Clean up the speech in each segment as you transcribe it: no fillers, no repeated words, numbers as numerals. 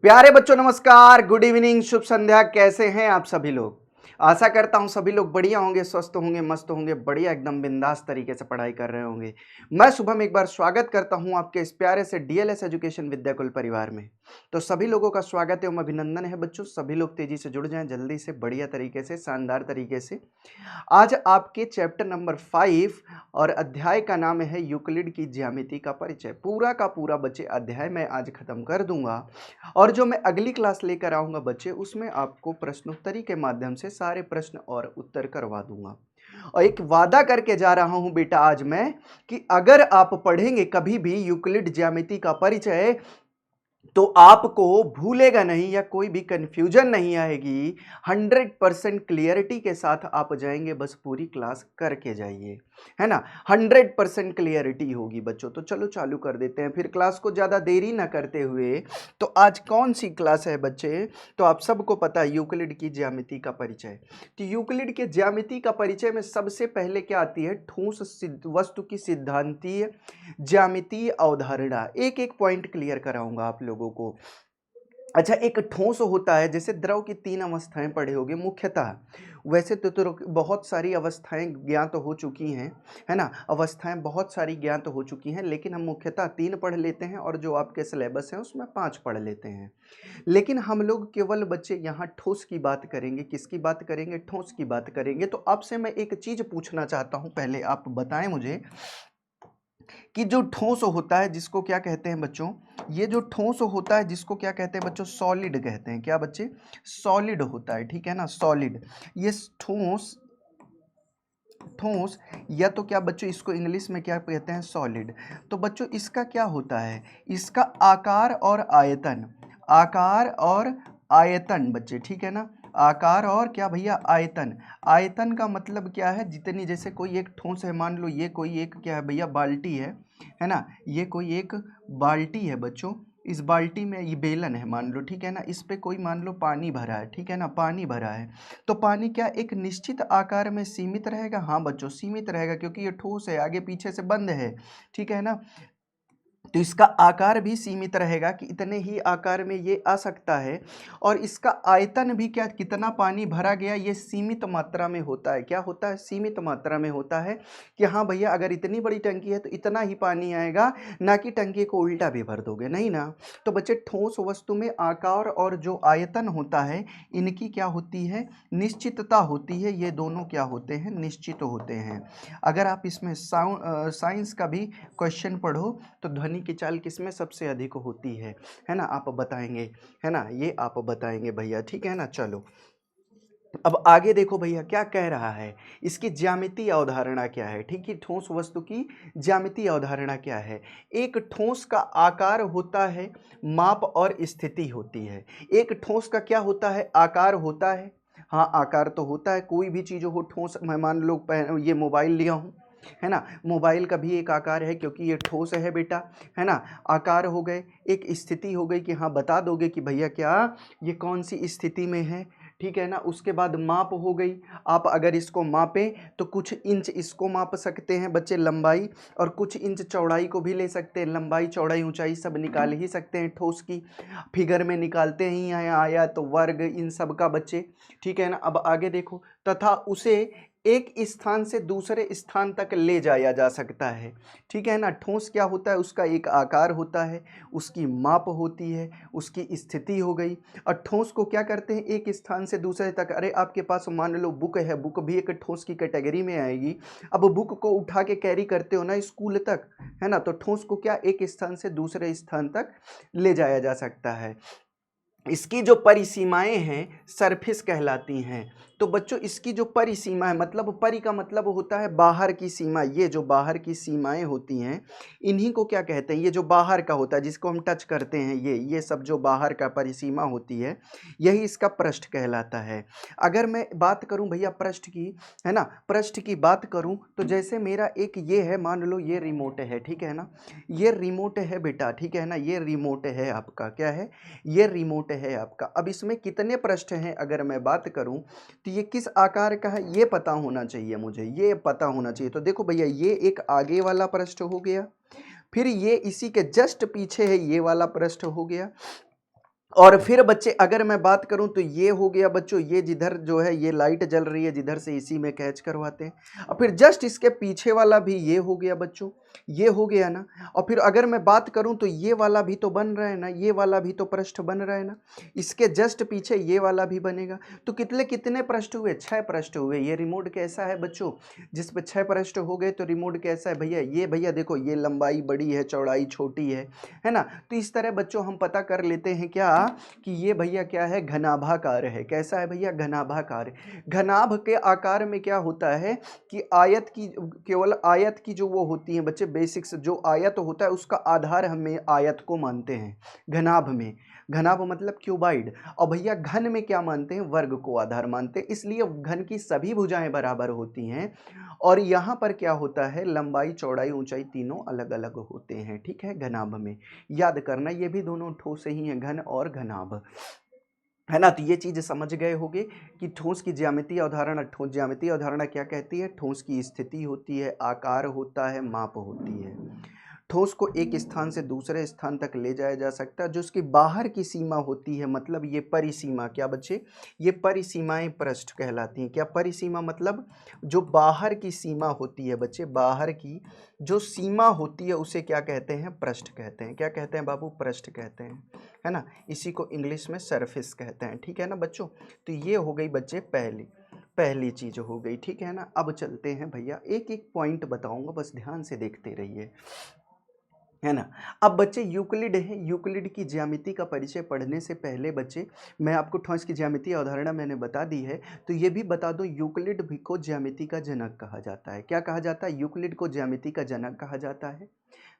प्यारे बच्चों नमस्कार, गुड इवनिंग, शुभ संध्या। कैसे हैं आप सभी लोग? आशा करता हूं सभी लोग बढ़िया होंगे, स्वस्थ होंगे, मस्त होंगे, बढ़िया एकदम बिंदास तरीके से पढ़ाई कर रहे होंगे। मैं शुभम एक बार स्वागत करता हूं आपके इस प्यारे से डीएलएस एजुकेशन विद्याकुल परिवार में। तो सभी लोगों का स्वागत एवं अभिनंदन है बच्चों। सभी लोग तेजी से जुड़ जाएं, जल्दी से, बढ़िया तरीके से, शानदार तरीके से। आज आपके चैप्टर नंबर 5 और अध्याय का नाम है यूक्लिड की ज्यामिति का परिचय। पूरा का पूरा बच्चे अध्याय मैं आज खत्म कर दूंगा और जो मैं अगली क्लास लेकर आऊंगा बच्चे, उसमें आपको प्रश्नोत्तरी के माध्यम से सारे प्रश्न और उत्तर करवा दूंगा। और एक वादा करके जा रहा हूं बेटा आज मैं कि अगर आप पढ़ेंगे कभी भी यूक्लिड ज्यामिति का परिचय तो आपको भूलेगा नहीं या कोई भी कंफ्यूजन नहीं आएगी। 100% क्लियरिटी के साथ आप जाएंगे, बस पूरी क्लास करके जाइए, है ना। 100% क्लियरिटी होगी बच्चों। तो चलो चालू कर देते हैं फिर क्लास को, ज़्यादा देरी ना करते हुए। तो आज कौन सी क्लास है बच्चे? तो आप सबको पता है यूक्लिड की ज्यामिति का परिचय। तो यूक्लिड के ज्यामिति का परिचय में सबसे पहले क्या आती है? ठोस वस्तु की सिद्धांतीय ज्यामितीय अवधारणा। एक एक पॉइंट क्लियर कराऊंगा आप लोगों को। अच्छा, एक ठोस होता है, जैसे द्रव की 3 अवस्थाएं पढ़े होंगे मुख्यतः। वैसे तो बहुत सारी अवस्थाएं ज्ञात हो चुकी हैं, है ना। अवस्थाएं बहुत सारी ज्ञात हो चुकी हैं, लेकिन हम मुख्यतः 3 पढ़ लेते हैं और जो आपके सिलेबस है उसमें 5 पढ़ लेते हैं। लेकिन हम लोग केवल बच्चे यहाँ ठोस की बात करेंगे। किसकी बात करेंगे? ठोस की बात करेंगे। तो आपसे मैं एक चीज पूछना चाहता हूँ, पहले आप बताएं मुझे कि जो ठोस होता है जिसको क्या कहते हैं बच्चों? ये जो ठोस होता है जिसको क्या कहते हैं बच्चों? सॉलिड कहते हैं। क्या बच्चे? सॉलिड होता है, ठीक है ना, सॉलिड। ये ठोस ठोस या तो क्या बच्चों इसको इंग्लिश में क्या कहते हैं? सॉलिड। तो बच्चों इसका क्या होता है? इसका आकार और आयतन, आकार और आयतन बच्चे, ठीक है ना। आकार और क्या भैया? आयतन। आयतन का मतलब क्या है? जितनी, जैसे कोई एक ठोस है, मान लो ये कोई एक क्या है भैया? बाल्टी है ना। ये कोई एक बाल्टी है बच्चों। इस बाल्टी में ये बेलन है मान लो, ठीक है ना। इस पे कोई मान लो पानी भरा है, ठीक है ना, पानी भरा है। तो पानी क्या एक निश्चित आकार में सीमित रहेगा? हाँ बच्चों, सीमित रहेगा, क्योंकि ये ठोस है, आगे पीछे से बंद है, ठीक है ना। तो इसका आकार भी सीमित रहेगा कि इतने ही आकार में ये आ सकता है। और इसका आयतन भी क्या, कितना पानी भरा गया, ये सीमित मात्रा में होता है। क्या होता है? सीमित मात्रा में होता है कि हाँ भैया अगर इतनी बड़ी टंकी है तो इतना ही पानी आएगा, ना कि टंकी को उल्टा भी भर दोगे, नहीं ना। तो बच्चे ठोस वस्तु में आकार और जो आयतन होता है, इनकी क्या होती है? निश्चितता होती है। ये दोनों क्या होते हैं? निश्चित होते हैं। अगर आप इसमें साइंस का भी क्वेश्चन पढ़ो तो ध्वनि की चाल किसमें सबसे अधिक होती है ना, आप बताएंगे, है ना, ये आप बताएंगे भैया, ठीक है ना। चलो अब आगे देखो भैया क्या कह रहा है, इसकी ज्यामितीय अवधारणा क्या है, ठीक है। ठोस वस्तु की ज्यामितीय अवधारणा क्या है? एक ठोस का आकार होता है, माप और स्थिति होती है। एक ठोस का क्या होता है? आकार होता है। हाँ आकार तो होता है, कोई भी चीज हो ठोस। मैं मान लो ये मोबाइल लिया हूँ, है ना। मोबाइल का भी एक आकार है क्योंकि ये ठोस है बेटा, है ना। आकार हो गए, एक स्थिति हो गई कि हाँ बता दोगे कि भैया क्या ये कौन सी स्थिति में है, ठीक है ना। उसके बाद माप हो गई। आप अगर इसको मापें तो कुछ इंच इसको माप सकते हैं बच्चे, लंबाई, और कुछ इंच चौड़ाई को भी ले सकते हैं। लंबाई चौड़ाई ऊंचाई सब निकाल ही सकते हैं ठोस की, फिगर में निकालते ही हैं, आया तो वर्ग, इन सब का बच्चे, ठीक है ना। अब आगे देखो, तथा उसे एक स्थान से दूसरे स्थान तक ले जाया जा सकता है, ठीक है ना। ठोस क्या होता है? उसका एक आकार होता है, उसकी माप होती है, उसकी स्थिति हो गई। और ठोस को क्या करते हैं? एक स्थान से दूसरे तक। अरे आपके पास मान लो बुक है, बुक भी एक ठोस की कैटेगरी में आएगी। अब बुक को उठा के कैरी करते हो ना स्कूल तक, है ना। तो ठोस को क्या एक स्थान से दूसरे स्थान तक ले जाया जा सकता है। इसकी जो परिसीमाएं हैं सरफेस कहलाती हैं। तो बच्चों इसकी जो परिसीमा है, मतलब परि का मतलब होता है बाहर की सीमा। ये जो बाहर की सीमाएं होती हैं इन्हीं को क्या कहते हैं? ये जो बाहर का होता है जिसको हम टच करते हैं, ये सब जो बाहर का परिसीमा होती है, यही इसका पृष्ठ कहलाता है। अगर मैं बात करूं भैया पृष्ठ की, है ना, पृष्ठ की बात करूं तो जैसे मेरा एक ये है, मान लो ये रिमोट है, ठीक है ना। ये रिमोट है बेटा, ठीक है ना। ये रिमोट है आपका, क्या है? ये रिमोट है आपका। अब इसमें कितने पृष्ठ हैं अगर मैं बात करूं तो ये किस आकार का है ये पता होना चाहिए मुझे, ये पता होना चाहिए। तो देखो भैया ये एक आगे वाला पृष्ठ हो गया, फिर ये इसी के जस्ट पीछे है ये वाला पृष्ठ हो गया, और फिर बच्चे अगर मैं बात करूं तो ये हो गया बच्चों, ये जिधर जो है ये लाइट जल रही है जिधर से इसी में कैच करवाते हैं। और फिर जस्ट इसके पीछे वाला भी ये हो गया बच्चों, ये हो गया ना। और फिर अगर मैं बात करूं तो ये वाला भी तो बन रहा है ना, ये वाला भी तो पृष्ठ बन रहा है ना, इसके जस्ट पीछे ये वाला भी बनेगा। तो कितने कितने पृष्ठ हुए? 6 पृष्ठ हुए। ये रिमोट कैसा है बच्चों? जिस पे 6 पृष्ठ हो गए तो रिमोट कैसा है भैया? ये भैया देखो, ये लंबाई बड़ी है, चौड़ाई छोटी है ना। तो इस तरह बच्चों हम पता कर लेते हैं क्या, कि ये भैया क्या है? घनाभाकार है। कैसा है भैया? घनाभाकार। घनाभ के आकार में क्या होता है कि आयत की, केवल आयत की जो वो होती है बच्चे बेसिक्स, जो आयत होता है उसका आधार हमें आयत को मानते हैं घनाभ में। घनाभ मतलब क्यूबाइड। और भैया घन में क्या मानते हैं? वर्ग को आधार मानते हैं। इसलिए घन की सभी भुजाएं बराबर होती हैं। और यहाँ पर क्या होता है? लंबाई चौड़ाई ऊंचाई तीनों अलग अलग होते हैं, ठीक है, घनाभ में। याद करना, ये भी दोनों ठोस ही हैं, घन और घनाभ, है ना। तो ये चीज समझ गए होंगे कि ठोस की ज्यामितीय अवधारणा, ठोस ज्यामितीय अवधारणा क्या कहती है? ठोस की स्थिति होती है, आकार होता है, माप होती है। ठोस को एक स्थान से दूसरे स्थान तक ले जाया जा सकता है। जो उसकी बाहर की सीमा होती है, मतलब ये परिसीमा, क्या बच्चे? ये परिसीमाएं पृष्ठ कहलाती हैं। क्या परिसीमा मतलब? जो बाहर की सीमा होती है बच्चे, बाहर की जो सीमा होती है उसे क्या कहते हैं? पृष्ठ कहते हैं। क्या कहते हैं बाबू? पृष्ठ कहते हैं, है ना। इसी को इंग्लिश में सरफेस कहते हैं, ठीक है ना बच्चों। तो ये हो गई बच्चे पहली पहली चीज हो गई, ठीक है ना। अब चलते हैं भैया, एक एक पॉइंट बताऊंगा, बस ध्यान से देखते रहिए, है ना। अब बच्चे यूक्लिड है, यूक्लिड की ज्यामिति का परिचय पढ़ने से पहले बच्चे मैं आपको ठोस की ज्यामिति अवधारणा मैंने बता दी है, तो ये भी बता दो, यूक्लिड भी को ज्यामिति का जनक कहा जाता है। क्या कहा जाता है? यूक्लिड को ज्यामिति का जनक कहा जाता है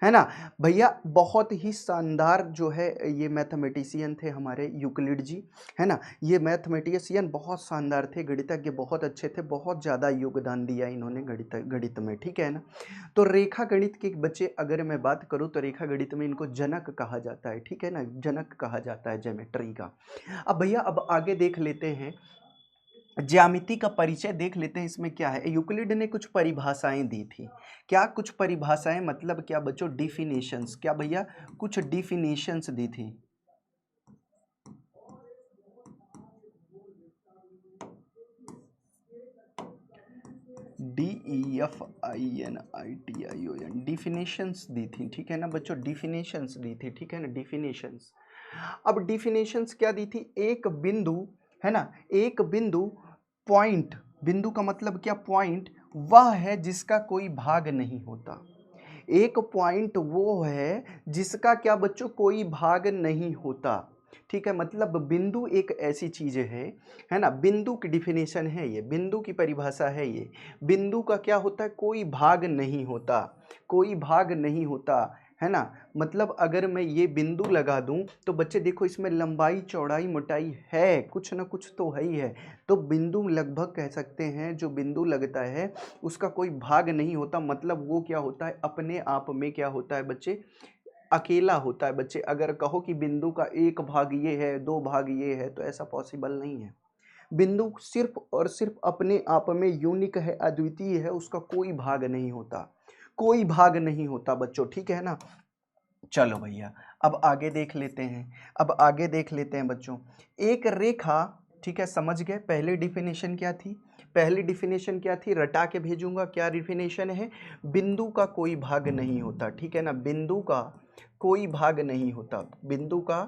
ना भैया। बहुत ही शानदार जो है ये मैथमेटिशियन थे हमारे यूक्लिड जी, है ना। ये मैथमेटिशियन बहुत शानदार थे, गणितज्ञ बहुत अच्छे थे, बहुत ज़्यादा योगदान दिया इन्होंने गणित में, ठीक है ना। तो रेखा गणित के बच्चे अगर मैं बात करूं तो रेखा गणित में इनको जनक कहा जाता है, ठीक है ना, जनक कहा जाता है ज्योमेट्री का। अब भैया अब आगे देख लेते हैं, ज्यामिति का परिचय देख लेते हैं। इसमें क्या है? यूक्लिड ने कुछ परिभाषाएं दी थी। क्या कुछ परिभाषाएं मतलब क्या बच्चों? डिफिनेशंस। क्या भैया? कुछ डिफिनेशंस दी थी। DEFINITION, डिफिनेशंस दी थी, ठीक है ना बच्चों, डिफिनेशंस दी थी, ठीक है ना, डिफिनेशंस। अब डिफिनेशंस क्या दी थी? एक बिंदु, है ना, एक बिंदु, पॉइंट, बिंदु का मतलब क्या? पॉइंट वह है जिसका कोई भाग नहीं होता। एक पॉइंट वो है जिसका क्या बच्चों? कोई भाग नहीं होता, ठीक है। मतलब बिंदु एक ऐसी चीज है ना। बिंदु की डिफिनेशन है ये, बिंदु की परिभाषा है ये। बिंदु का क्या होता है? कोई भाग नहीं होता, कोई भाग नहीं होता, है ना। मतलब अगर मैं ये बिंदु लगा दूं तो बच्चे देखो इसमें लंबाई चौड़ाई मोटाई है, कुछ ना कुछ तो है ही है। तो बिंदु लगभग कह सकते हैं, जो बिंदु लगता है उसका कोई भाग नहीं होता। मतलब वो क्या होता है? अपने आप में क्या होता है बच्चे? अकेला होता है बच्चे। अगर कहो कि बिंदु का एक भाग ये है, दो भाग ये है, तो ऐसा पॉसिबल नहीं है। बिंदु सिर्फ और सिर्फ अपने आप में यूनिक है, अद्वितीय है, उसका कोई भाग नहीं होता, कोई भाग नहीं होता बच्चों, ठीक है ना। चलो भैया अब आगे देख लेते हैं, अब आगे देख लेते हैं बच्चों। एक रेखा, ठीक है, समझ गए। पहली डिफिनेशन क्या थी? पहली डिफिनेशन क्या थी? रटा के भेजूंगा। क्या डिफिनेशन है? बिंदु का कोई भाग नहीं होता, ठीक है ना। बिंदु का कोई भाग नहीं होता, बिंदु का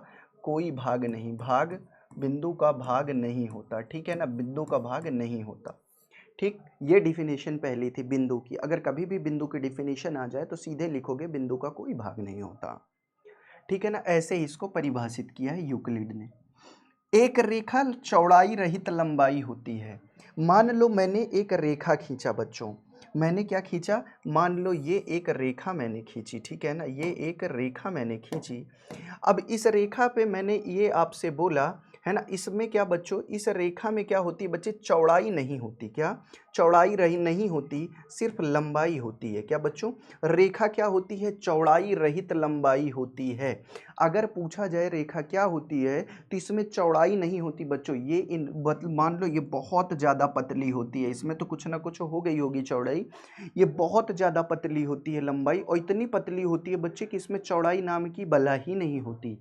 कोई भाग नहीं, भाग, बिंदु का भाग नहीं होता, ठीक है ना, बिंदु का भाग नहीं होता, ठीक। ये डिफिनेशन पहली थी बिंदु की। अगर कभी भी बिंदु की डिफिनेशन आ जाए तो सीधे लिखोगे बिंदु का कोई भाग नहीं होता, ठीक है ना। ऐसे ही इसको परिभाषित किया है यूक्लिड ने। एक रेखा चौड़ाई रहित लंबाई होती है। मान लो मैंने एक रेखा खींचा बच्चों, मैंने क्या खींचा? मान लो ये एक रेखा मैंने खींची, ठीक है ना, ये एक रेखा मैंने खींची। अब इस रेखा पे मैंने ये आपसे बोला, है ना, इसमें क्या बच्चों? इस रेखा में क्या होती है बच्चे? चौड़ाई नहीं होती। क्या? चौड़ाई रही नहीं होती, सिर्फ लंबाई होती है। क्या बच्चों? रेखा क्या होती है? चौड़ाई रहित लंबाई होती है। अगर पूछा जाए रेखा क्या होती है तो इसमें चौड़ाई नहीं होती बच्चों। ये मान लो ये बहुत ज़्यादा पतली होती है, इसमें तो कुछ ना कुछ हो गई होगी चौड़ाई। ये बहुत ज़्यादा पतली होती है लंबाई, और इतनी पतली होती है बच्चे कि इसमें चौड़ाई नाम की बला ही नहीं होती।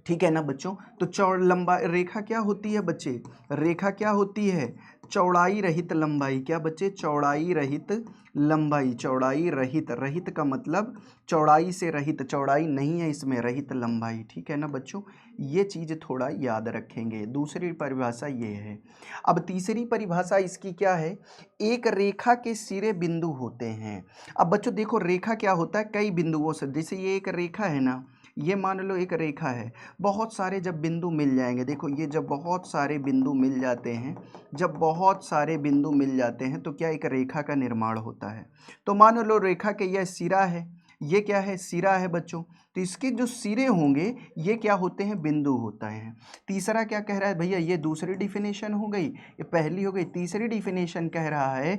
ठीक है ना बच्चों। तो चौड़ लंबा रेखा क्या होती है बच्चे, रेखा क्या होती है, चौड़ाई रहित लंबाई। क्या बच्चे, चौड़ाई रहित लंबाई, चौड़ाई रहित, रहित का मतलब चौड़ाई से रहित, चौड़ाई नहीं है इसमें, रहित लंबाई। ठीक है ना बच्चों, ये चीज़ थोड़ा याद रखेंगे। दूसरी परिभाषा ये है। अब तीसरी परिभाषा इसकी क्या है, एक रेखा के सिरे बिंदु होते हैं। अब बच्चों देखो रेखा क्या होता है, कई बिंदुओं से, जैसे ये एक रेखा है ना, ये मान लो एक रेखा है, बहुत सारे जब बिंदु मिल जाएंगे, देखो ये जब बहुत सारे बिंदु मिल जाते हैं, जब बहुत सारे बिंदु मिल जाते हैं तो क्या एक रेखा का निर्माण होता है। तो मान लो रेखा के यह सिरा है, ये क्या है, सिरा है बच्चों, तो इसके जो सिरे होंगे ये क्या होते हैं, बिंदु होता है। तीसरा क्या कह रहा है भैया, ये दूसरी डिफिनेशन हो गई, ये पहली हो गई। तीसरी डिफिनेशन कह रहा है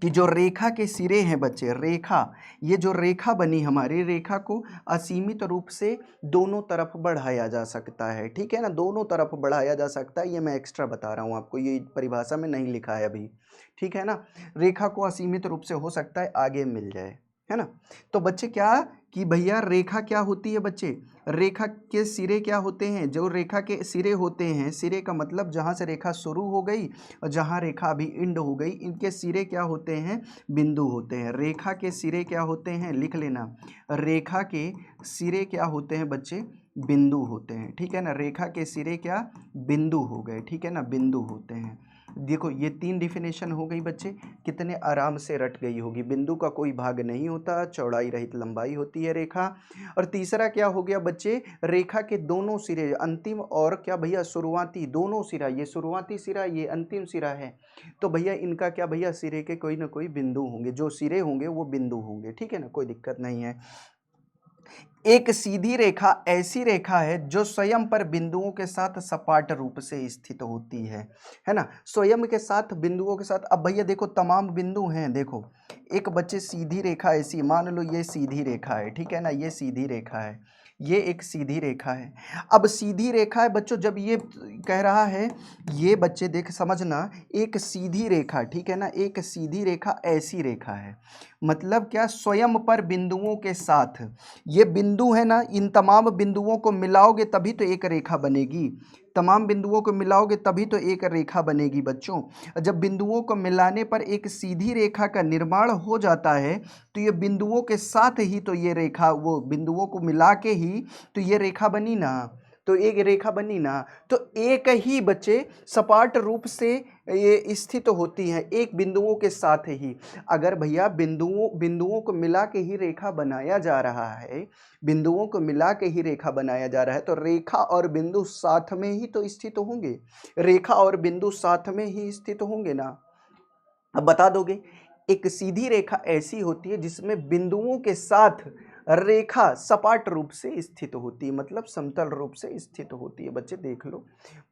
कि जो रेखा के सिरे हैं बच्चे, रेखा, ये जो रेखा बनी हमारी, रेखा को असीमित रूप से दोनों तरफ बढ़ाया जा सकता है। ठीक है ना, दोनों तरफ बढ़ाया जा सकता है, ये मैं एक्स्ट्रा बता रहा हूँ आपको, ये परिभाषा में नहीं लिखा है अभी। ठीक है ना, रेखा को असीमित रूप से हो सकता है आगे मिल जाए, है ना। तो बच्चे क्या कि भैया रेखा क्या होती है बच्चे, रेखा के सिरे क्या होते हैं, जो रेखा के सिरे होते हैं, सिरे का मतलब जहाँ से रेखा शुरू हो गई और जहाँ रेखा अभी एंड हो गई, इनके सिरे क्या होते हैं, बिंदु होते हैं। रेखा के सिरे क्या होते हैं, लिख लेना, रेखा के सिरे क्या होते हैं बच्चे, बिंदु होते हैं। ठीक है ना, रेखा के सिरे क्या, बिंदु हो गए। ठीक है ना, बिंदु होते हैं। देखो ये तीन डिफिनेशन हो गई बच्चे, कितने आराम से रट गई होगी। बिंदु का कोई भाग नहीं होता, चौड़ाई रहित लंबाई होती है रेखा। और तीसरा क्या हो गया बच्चे, रेखा के दोनों सिरे, अंतिम और क्या भैया, शुरुआती, दोनों सिरा, ये शुरुआती सिरा, ये अंतिम सिरा है, तो भैया इनका क्या भैया, सिरे के कोई ना कोई बिंदु होंगे, जो सिरे होंगे वो बिंदु होंगे। ठीक है ना, कोई दिक्कत नहीं है। एक सीधी रेखा ऐसी रेखा है जो स्वयं पर बिंदुओं के साथ सपाट रूप से स्थित होती है ना, स्वयं के साथ, बिंदुओं के साथ। अब भैया देखो तमाम बिंदु हैं, देखो एक बच्चे सीधी रेखा ऐसी, मान लो ये सीधी रेखा है, ठीक है ना, ये सीधी रेखा है, ये एक सीधी रेखा है। अब सीधी रेखा है बच्चों, जब ये कह रहा है, ये बच्चे देख समझना, एक सीधी रेखा, ठीक है ना, एक सीधी रेखा ऐसी रेखा है, मतलब क्या, स्वयं पर बिंदुओं के साथ, ये बिंदु है ना, इन तमाम बिंदुओं को मिलाओगे तभी तो एक रेखा बनेगी, तमाम बिंदुओं को मिलाओगे तभी तो एक रेखा बनेगी बच्चों। जब बिंदुओं को मिलाने पर एक सीधी रेखा का निर्माण हो जाता है तो ये बिंदुओं के साथ ही तो ये रेखा, वो बिंदुओं को मिला के ही तो ये रेखा बनी ना, तो एक रेखा बनी ना। तो एक ही बच्चे सपाट रूप से ये स्थित होती है, एक बिंदुओं के साथ ही। अगर भैया बिंदुओं को मिला के ही रेखा बनाया जा रहा है, बिंदुओं को मिला के ही रेखा बनाया जा रहा है, तो रेखा और बिंदु साथ में ही तो स्थित होंगे, रेखा और बिंदु साथ में ही स्थित होंगे ना। अब बता दोगे, एक सीधी रेखा ऐसी होती है जिसमें बिंदुओं के साथ रेखा सपाट रूप से स्थित होती है, मतलब समतल रूप से स्थित होती है। बच्चे देख लो,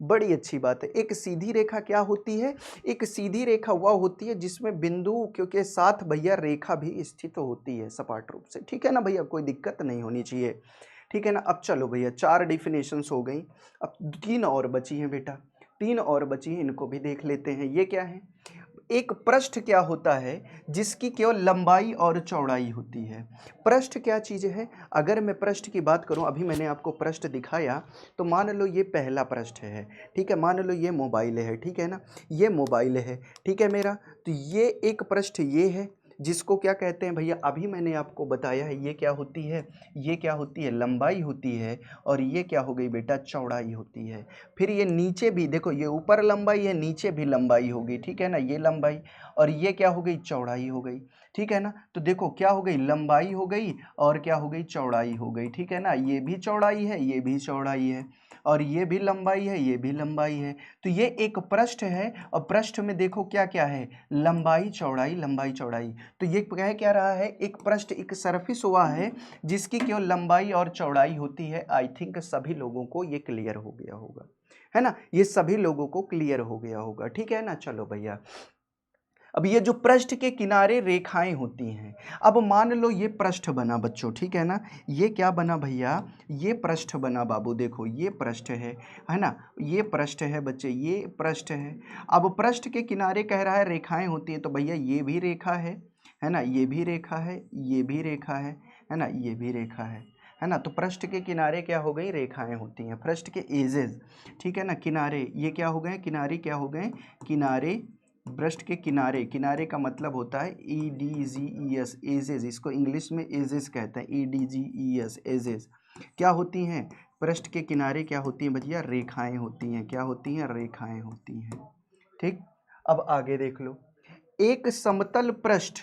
बड़ी अच्छी बात है। एक सीधी रेखा क्या होती है, एक सीधी रेखा वह होती है जिसमें बिंदु के साथ भैया रेखा भी स्थित होती है सपाट रूप से। ठीक है ना भैया, कोई दिक्कत नहीं होनी चाहिए। ठीक है ना। अब चलो भैया, चार डिफिनेशंस हो गई, अब तीन और बची हैं बेटा, तीन और बची हैं, इनको भी देख लेते हैं। ये क्या है, एक पृष्ठ क्या होता है जिसकी केवल लंबाई और चौड़ाई होती है। पृष्ठ क्या चीज़ है, अगर मैं पृष्ठ की बात करूं, अभी मैंने आपको पृष्ठ दिखाया, तो मान लो ये पहला पृष्ठ है, ठीक है, मान लो ये मोबाइल है, ठीक है ना, ये मोबाइल है, ठीक है मेरा, तो ये एक पृष्ठ ये है, जिसको क्या कहते हैं भैया, अभी मैंने आपको बताया है, ये क्या होती है, ये क्या होती है, लंबाई होती है, और ये क्या हो गई बेटा, चौड़ाई होती है। फिर ये नीचे भी देखो, ये ऊपर लंबाई है, नीचे भी लंबाई होगी, ठीक है ना, ये लंबाई, और ये क्या हो गई, चौड़ाई हो गई। ठीक है ना, तो देखो क्या हो गई, लंबाई हो गई और क्या हो गई, चौड़ाई हो गई। ठीक है ना, ये भी चौड़ाई है, ये भी चौड़ाई है, और ये भी लंबाई है, ये भी लंबाई है। तो ये एक पृष्ठ है, और पृष्ठ में देखो क्या क्या है, लंबाई चौड़ाई, लंबाई चौड़ाई। तो ये कह क्या रहा है, एक पृष्ठ, एक सरफेस हुआ है जिसकी केवल लंबाई और चौड़ाई होती है। आई थिंक सभी लोगों को ये क्लियर हो गया होगा, है ना, ये सभी लोगों को क्लियर हो गया होगा। ठीक है ना, चलो भैया, अब ये जो पृष्ठ के किनारे रेखाएं होती हैं, अब मान लो ये पृष्ठ बना बच्चों, ठीक है ना, ये क्या बना भैया, ये पृष्ठ बना बाबू, देखो ये पृष्ठ है ना, ये पृष्ठ है बच्चे, ये पृष्ठ है। अब पृष्ठ के किनारे कह रहा है रेखाएं होती हैं, तो भैया ये भी रेखा है ना, ये भी रेखा है, ये भी रेखा है ना, ये भी रेखा है है ना। तो पृष्ठ के किनारे क्या हो गई, रेखाएं होती हैं, पृष्ठ के एजेस, ठीक है ना। किनारे ये क्या हो गए, किनारे क्या हो गए, किनारे, पृष्ठ के किनारे, किनारे का मतलब होता है EDGES, एजेस, इसको इंग्लिश में एजेस कहते हैं, EDGES, एजेस। क्या होती हैं, पृष्ठ के किनारे क्या होती हैं भैया, रेखाएं होती हैं। क्या होती हैं, रेखाएं होती हैं, ठीक। अब आगे देख लो, एक समतल पृष्ठ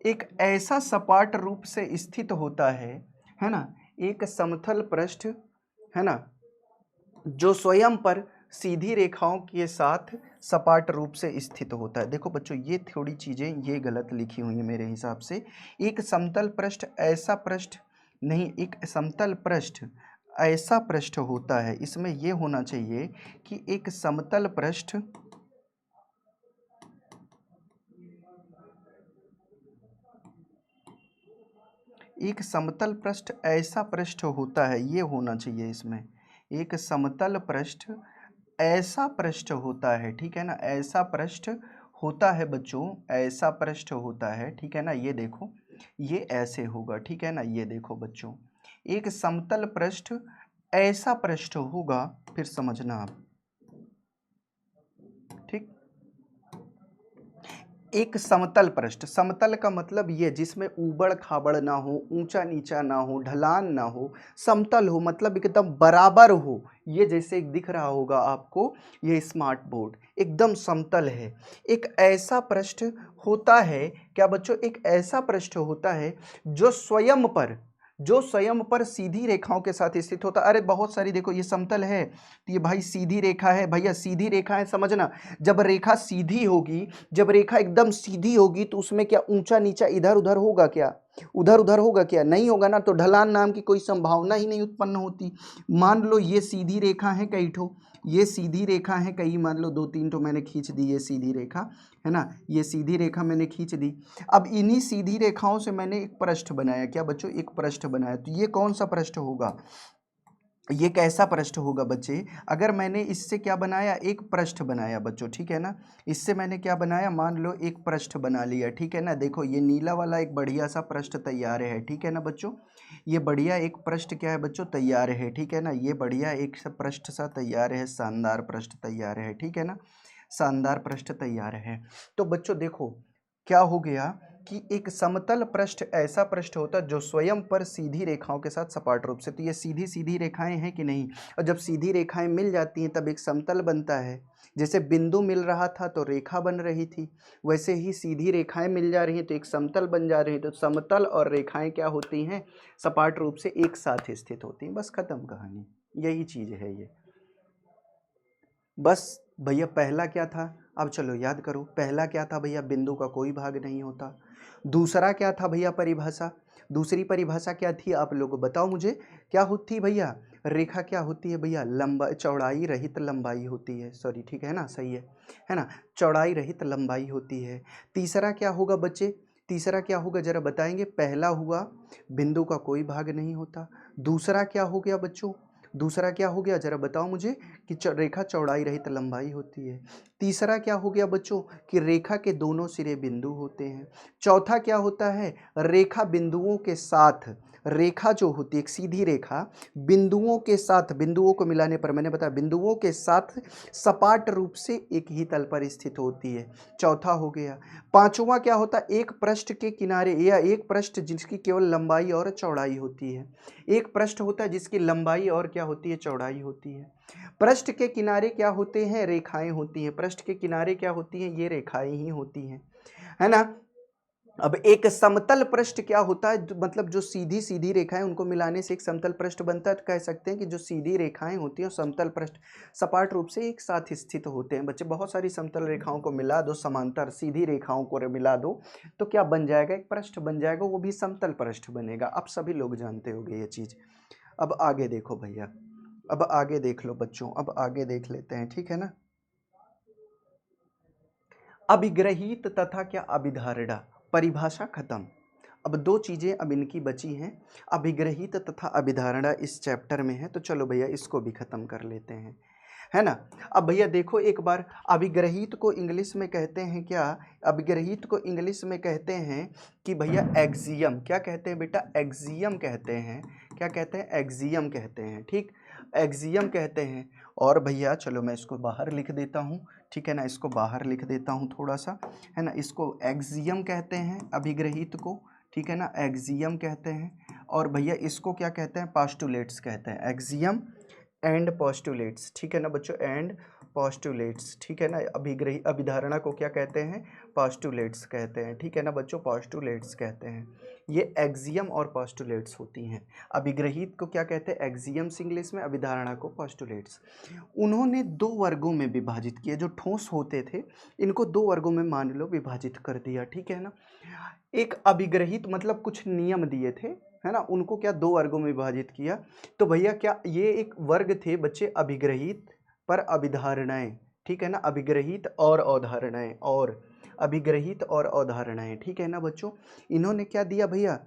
एक ऐसा सपाट रूप से स्थित होता है ना। एक समतल पृष्ठ, है ना, जो स्वयं पर सीधी रेखाओं के साथ सपाट रूप से स्थित होता है। देखो बच्चों, ये थोड़ी चीजें ये गलत लिखी हुई है मेरे हिसाब से। एक समतल पृष्ठ ऐसा पृष्ठ नहीं, एक समतल पृष्ठ ऐसा पृष्ठ होता है, इसमें यह होना चाहिए कि एक समतल पृष्ठ एक समतल पृष्ठ ऐसा पृष्ठ होता है, ये होना चाहिए इसमें। एक समतल पृष्ठ ऐसा पृष्ठ होता है, ठीक है ना, ऐसा पृष्ठ होता है बच्चों, ऐसा पृष्ठ होता है, ठीक है ना। ये देखो, ये ऐसे होगा, ठीक है ना। ये देखो बच्चों, एक समतल पृष्ठ ऐसा पृष्ठ होगा, फिर समझना आप, ठीक। एक समतल पृष्ठ, समतल का मतलब ये जिसमें ऊबड़ खाबड़ ना हो, ऊंचा नीचा ना हो, ढलान ना हो, समतल हो, मतलब एकदम बराबर हो। ये जैसे दिख रहा होगा आपको, ये स्मार्ट बोर्ड एकदम समतल है। एक ऐसा पृष्ठ होता है, क्या बच्चों, एक ऐसा पृष्ठ होता है जो स्वयं पर सीधी रेखाओं के साथ स्थित होता है। अरे बहुत सारी, देखो ये समतल है तो ये भाई सीधी रेखा है, भैया सीधी रेखा है, समझना। जब रेखा सीधी होगी, जब रेखा एकदम सीधी होगी तो उसमें क्या ऊंचा नीचा इधर उधर होगा क्या, उधर उधर होगा क्या, नहीं होगा ना। तो ढलान नाम की कोई संभावना ही नहीं उत्पन्न होती। मान लो ये सीधी रेखा है कई ठो, ये सीधी रेखा है कई, मान लो दो तीन ठो मैंने खींच दी, ये सीधी रेखा है ना, ये सीधी रेखा मैंने खींच दी। अब इन्हीं सीधी रेखाओं से मैंने एक पृष्ठ बनाया, क्या बच्चों, एक पृष्ठ बनाया। तो ये कौन सा पृष्ठ होगा, ये कैसा पृष्ठ होगा बच्चे, अगर मैंने इससे क्या बनाया, एक पृष्ठ बनाया बच्चों, ठीक है ना। इससे मैंने क्या बनाया, मान लो एक पृष्ठ बना लिया, ठीक है ना। देखो ये नीला वाला एक बढ़िया सा पृष्ठ तैयार है, ठीक है ना बच्चों। ये बढ़िया एक पृष्ठ क्या है बच्चों, तैयार है, ठीक है ना। ये बढ़िया एक पृष्ठ सा तैयार है, शानदार पृष्ठ तैयार है, ठीक है ना, शानदार पृष्ठ तैयार है। तो बच्चों देखो क्या हो गया कि एक समतल पृष्ठ ऐसा पृष्ठ होता है जो स्वयं पर सीधी रेखाओं के साथ सपाट रूप से, तो ये सीधी सीधी रेखाएं हैं कि नहीं, और जब सीधी रेखाएं मिल जाती हैं तब एक समतल बनता है। जैसे बिंदु मिल रहा था तो रेखा बन रही थी, वैसे ही सीधी रेखाएं मिल जा रही हैं तो एक समतल बन जा रही है। तो समतल और रेखाएं क्या होती हैं, सपाट रूप से एक साथ स्थित होती हैं। बस खत्म कहानी, यही चीज है ये। बस भैया पहला क्या था, अब चलो याद करो, पहला क्या था भैया, बिंदु का कोई भाग नहीं होता। दूसरा क्या था भैया, परिभाषा, दूसरी परिभाषा क्या थी, आप लोग बताओ मुझे, क्या होती भैया, रेखा क्या होती है भैया, लंबा चौड़ाई रहित लंबाई होती है, सॉरी ठीक है ना, सही है ना, चौड़ाई रहित लंबाई होती है। तीसरा क्या होगा बच्चे, तीसरा क्या होगा जरा बताएंगे, पहला हुआ बिंदु का कोई भाग नहीं होता, दूसरा क्या हो गया बच्चों, दूसरा क्या हो गया जरा बताओ मुझे, कि रेखा चौड़ाई रहित लंबाई होती है। तीसरा क्या हो गया बच्चों, कि रेखा के दोनों सिरे बिंदु होते हैं। चौथा क्या होता है, रेखा बिंदुओं के साथ, रेखा जो होती है एक सीधी रेखा, बिंदुओं के साथ, बिंदुओं को मिलाने पर, मैंने बताया बिंदुओं के साथ सपाट रूप से एक ही तल पर स्थित होती है, चौथा हो गया। पांचवा क्या होता है, एक पृष्ठ के किनारे, या एक पृष्ठ जिसकी केवल लंबाई और चौड़ाई होती है। एक पृष्ठ होता है जिसकी लंबाई और क्या होती है, चौड़ाई होती है। पृष्ठ के किनारे क्या होते हैं, रेखाएं होती हैं, पृष्ठ के किनारे क्या होती हैं, ये रेखाएं ही होती हैं, है ना। अब एक समतल पृष्ठ क्या होता है, मतलब जो सीधी सीधी रेखाएं उनको मिलाने से एक समतल पृष्ठ बनता है। तो कह सकते हैं कि जो सीधी रेखाएं होती हैं समतल पृष्ठ सपाट रूप से एक साथ स्थित होते हैं। बच्चे बहुत सारी समतल रेखाओं को मिला दो, समांतर सीधी रेखाओं को मिला दो तो क्या बन जाएगा, एक पृष्ठ बन जाएगा, वो भी समतल पृष्ठ बनेगा। आप सभी लोग जानते होंगे ये चीज। अब आगे देखो भैया, अब आगे देख लो बच्चों, अब आगे देख लेते हैं, ठीक है ना। अभिग्रहित तथा क्या, अभिधारणा, परिभाषा खत्म। अब दो चीजें अब इनकी बची हैं, अभिग्रहित तथा अभिधारणा इस चैप्टर में है। तो चलो भैया इसको भी खत्म कर लेते हैं। है ना। अब भैया देखो एक बार, अभिग्रहित को इंग्लिश में कहते हैं क्या, अभिग्रहित को इंग्लिश में कहते हैं कि भैया एक्सियम। क्या कहते हैं बेटा, एक्सियम कहते हैं। क्या कहते हैं, एक्सियम कहते हैं, ठीक, एक्सियम कहते हैं। और भैया चलो मैं इसको बाहर लिख देता हूँ, ठीक है ना, इसको बाहर लिख देता हूँ थोड़ा सा, है ना। इसको एक्सियम कहते हैं अभिग्रहित को, ठीक है ना, एक्सियम कहते हैं। और भैया इसको क्या कहते हैं, पोस्टुलेट्स कहते हैं, एक्सियम एंड पोस्टुलेट्स, ठीक है ना बच्चों, एंड पोस्टुलेट्स, ठीक है ना। अभिग्रही अभिधारणा को क्या कहते हैं, पोस्टुलेट्स कहते हैं, ठीक है ना बच्चों, पोस्टुलेट्स कहते हैं। ये एक्सियम और पोस्टुलेट्स होती हैं। अभिग्रहित को क्या कहते हैं, एक्सियम्स इंग्लिश में, अभिधारणा को पोस्टुलेट्स। उन्होंने दो वर्गों में विभाजित किया, जो ठोस होते थे इनको दो वर्गों में मान लो विभाजित कर दिया, ठीक है ना। एक अभिग्रहित मतलब कुछ नियम दिए थे, है ना, उनको क्या दो वर्गों में विभाजित किया। तो भैया क्या ये एक वर्ग थे बच्चे, अभिग्रहित पर अभिधारणाएं, ठीक है ना, अभिग्रहित और अवधारणाएं, और अभिग्रहित और अवधारणाएं, ठीक है ना बच्चों। इन्होंने क्या दिया भैया,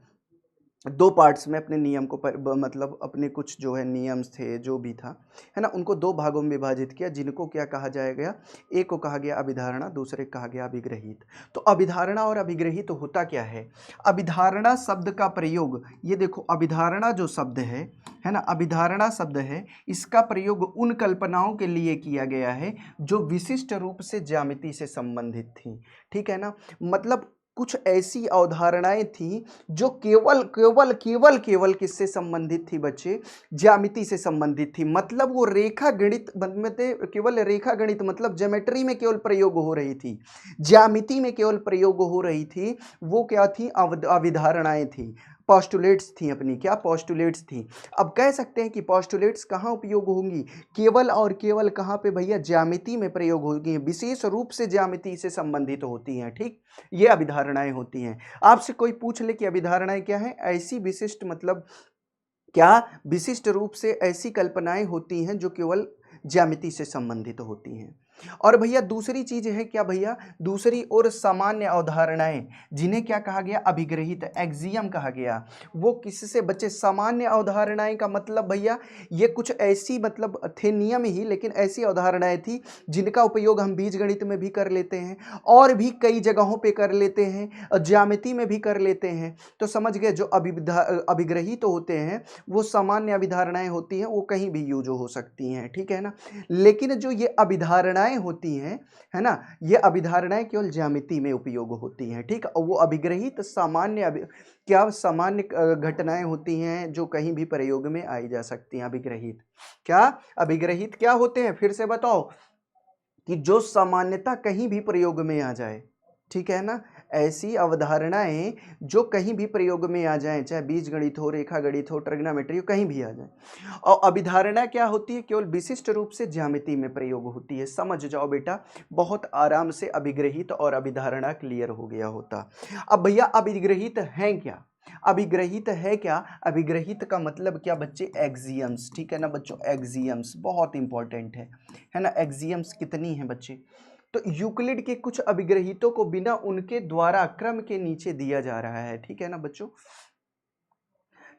दो पार्ट्स में अपने नियम को मतलब अपने कुछ जो है नियम्स थे जो भी था, है ना, उनको दो भागों में विभाजित किया, जिनको क्या कहा जाएगा, एक को कहा गया अभिधारणा, दूसरे को कहा गया अभिग्रहित। तो अभिधारणा और अभिग्रहित होता क्या है, अभिधारणा शब्द का प्रयोग, ये देखो अभिधारणा जो शब्द है ना, अभिधारणा शब्द है, इसका प्रयोग उन कल्पनाओं के लिए किया गया है जो विशिष्ट रूप से ज्यामिति से संबंधित थी, ठीक है ना। मतलब कुछ ऐसी अवधारणाएं थी जो केवल केवल केवल केवल किससे संबंधित थी बच्चे, ज्यामिति से संबंधित थी। मतलब वो रेखा गणित में केवल रेखा गणित मतलब ज्योमेट्री में केवल प्रयोग हो रही थी, ज्यामिति में केवल प्रयोग हो रही थी। वो क्या थी, अवधारणाएं थी, पोस्टुलेट्स थी अपनी, क्या पोस्टुलेट्स थी। अब कह सकते हैं कि पोस्टुलेट्स कहाँ उपयोग होंगी, केवल और केवल कहाँ पे भैया, ज्यामिति में प्रयोग होगी, विशेष रूप से ज्यामिति से संबंधित होती हैं, ठीक, ये अभिधारणाएं होती हैं। आपसे कोई पूछ ले कि अभिधारणाएं क्या है, ऐसी विशिष्ट मतलब क्या, विशिष्ट रूप से ऐसी कल्पनाएं होती हैं जो केवल ज्यामिति से संबंधित होती हैं। और भैया दूसरी चीज है क्या भैया, दूसरी और सामान्य अवधारणाएं, जिन्हें क्या कहा गया, अभिग्रहित, एक्सियम कहा गया। वो किससे बच्चे, सामान्य अवधारणाएं का मतलब भैया ये कुछ ऐसी मतलब थे नियम ही, लेकिन ऐसी अवधारणाएं थी जिनका उपयोग हम बीजगणित में भी कर लेते हैं और भी कई जगहों पे कर लेते हैं, ज्यामिति में भी कर लेते हैं। तो समझ गए, जो अभिग्रहित होते हैं वो सामान्य अभिधारणाएं होती हैं, वो कहीं भी यूज हो सकती हैं, ठीक है ना। लेकिन जो ये अभिधारणाएं होती हैं, है ना, ये अभिधारणाएं केवल ज्यामिति में उपयोग होती हैं, ठीक। और वो अभिग्रहित सामान्य क्या सामान्य घटनाएं होती हैं जो कहीं भी प्रयोग में आई जा सकती हैं। अभिग्रहित क्या, अभिग्रहित क्या होते हैं, फिर से बताओ, कि जो सामान्यता कहीं भी प्रयोग में आ जाए, ठीक है ना, ऐसी अवधारणाएं जो कहीं भी प्रयोग में आ जाएं, चाहे बीजगणित हो, रेखा गणित हो, ट्रिग्नोमेट्री हो, कहीं भी आ जाए। और अभिधारणा क्या होती है, केवल विशिष्ट रूप से ज्यामिति में प्रयोग होती है। समझ जाओ बेटा, बहुत आराम से अभिग्रहित और अभिधारणा क्लियर हो गया होता। अब भैया अभिग्रहित है क्या, अभिग्रहित है क्या, अभिग्रहित का मतलब क्या बच्चे, एक्सियम्स, ठीक है ना बच्चों, एक्सियम्स बहुत इंपॉर्टेंट है ना। एक्सियम्स कितनी है बच्चे, तो यूक्लिड के कुछ अभिग्रहितों को बिना उनके द्वारा क्रम के नीचे दिया जा रहा है, ठीक है ना बच्चों।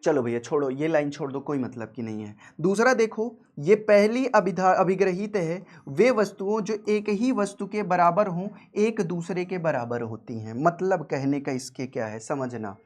चलो भैया छोड़ो, ये लाइन छोड़ दो, कोई मतलब की नहीं है। दूसरा देखो, ये पहली अभिग्रहित है, वे वस्तुओं जो एक ही वस्तु के बराबर हों, एक दूसरे के बराबर होती हैं। मतलब कहने का इसके क्या है, समझना।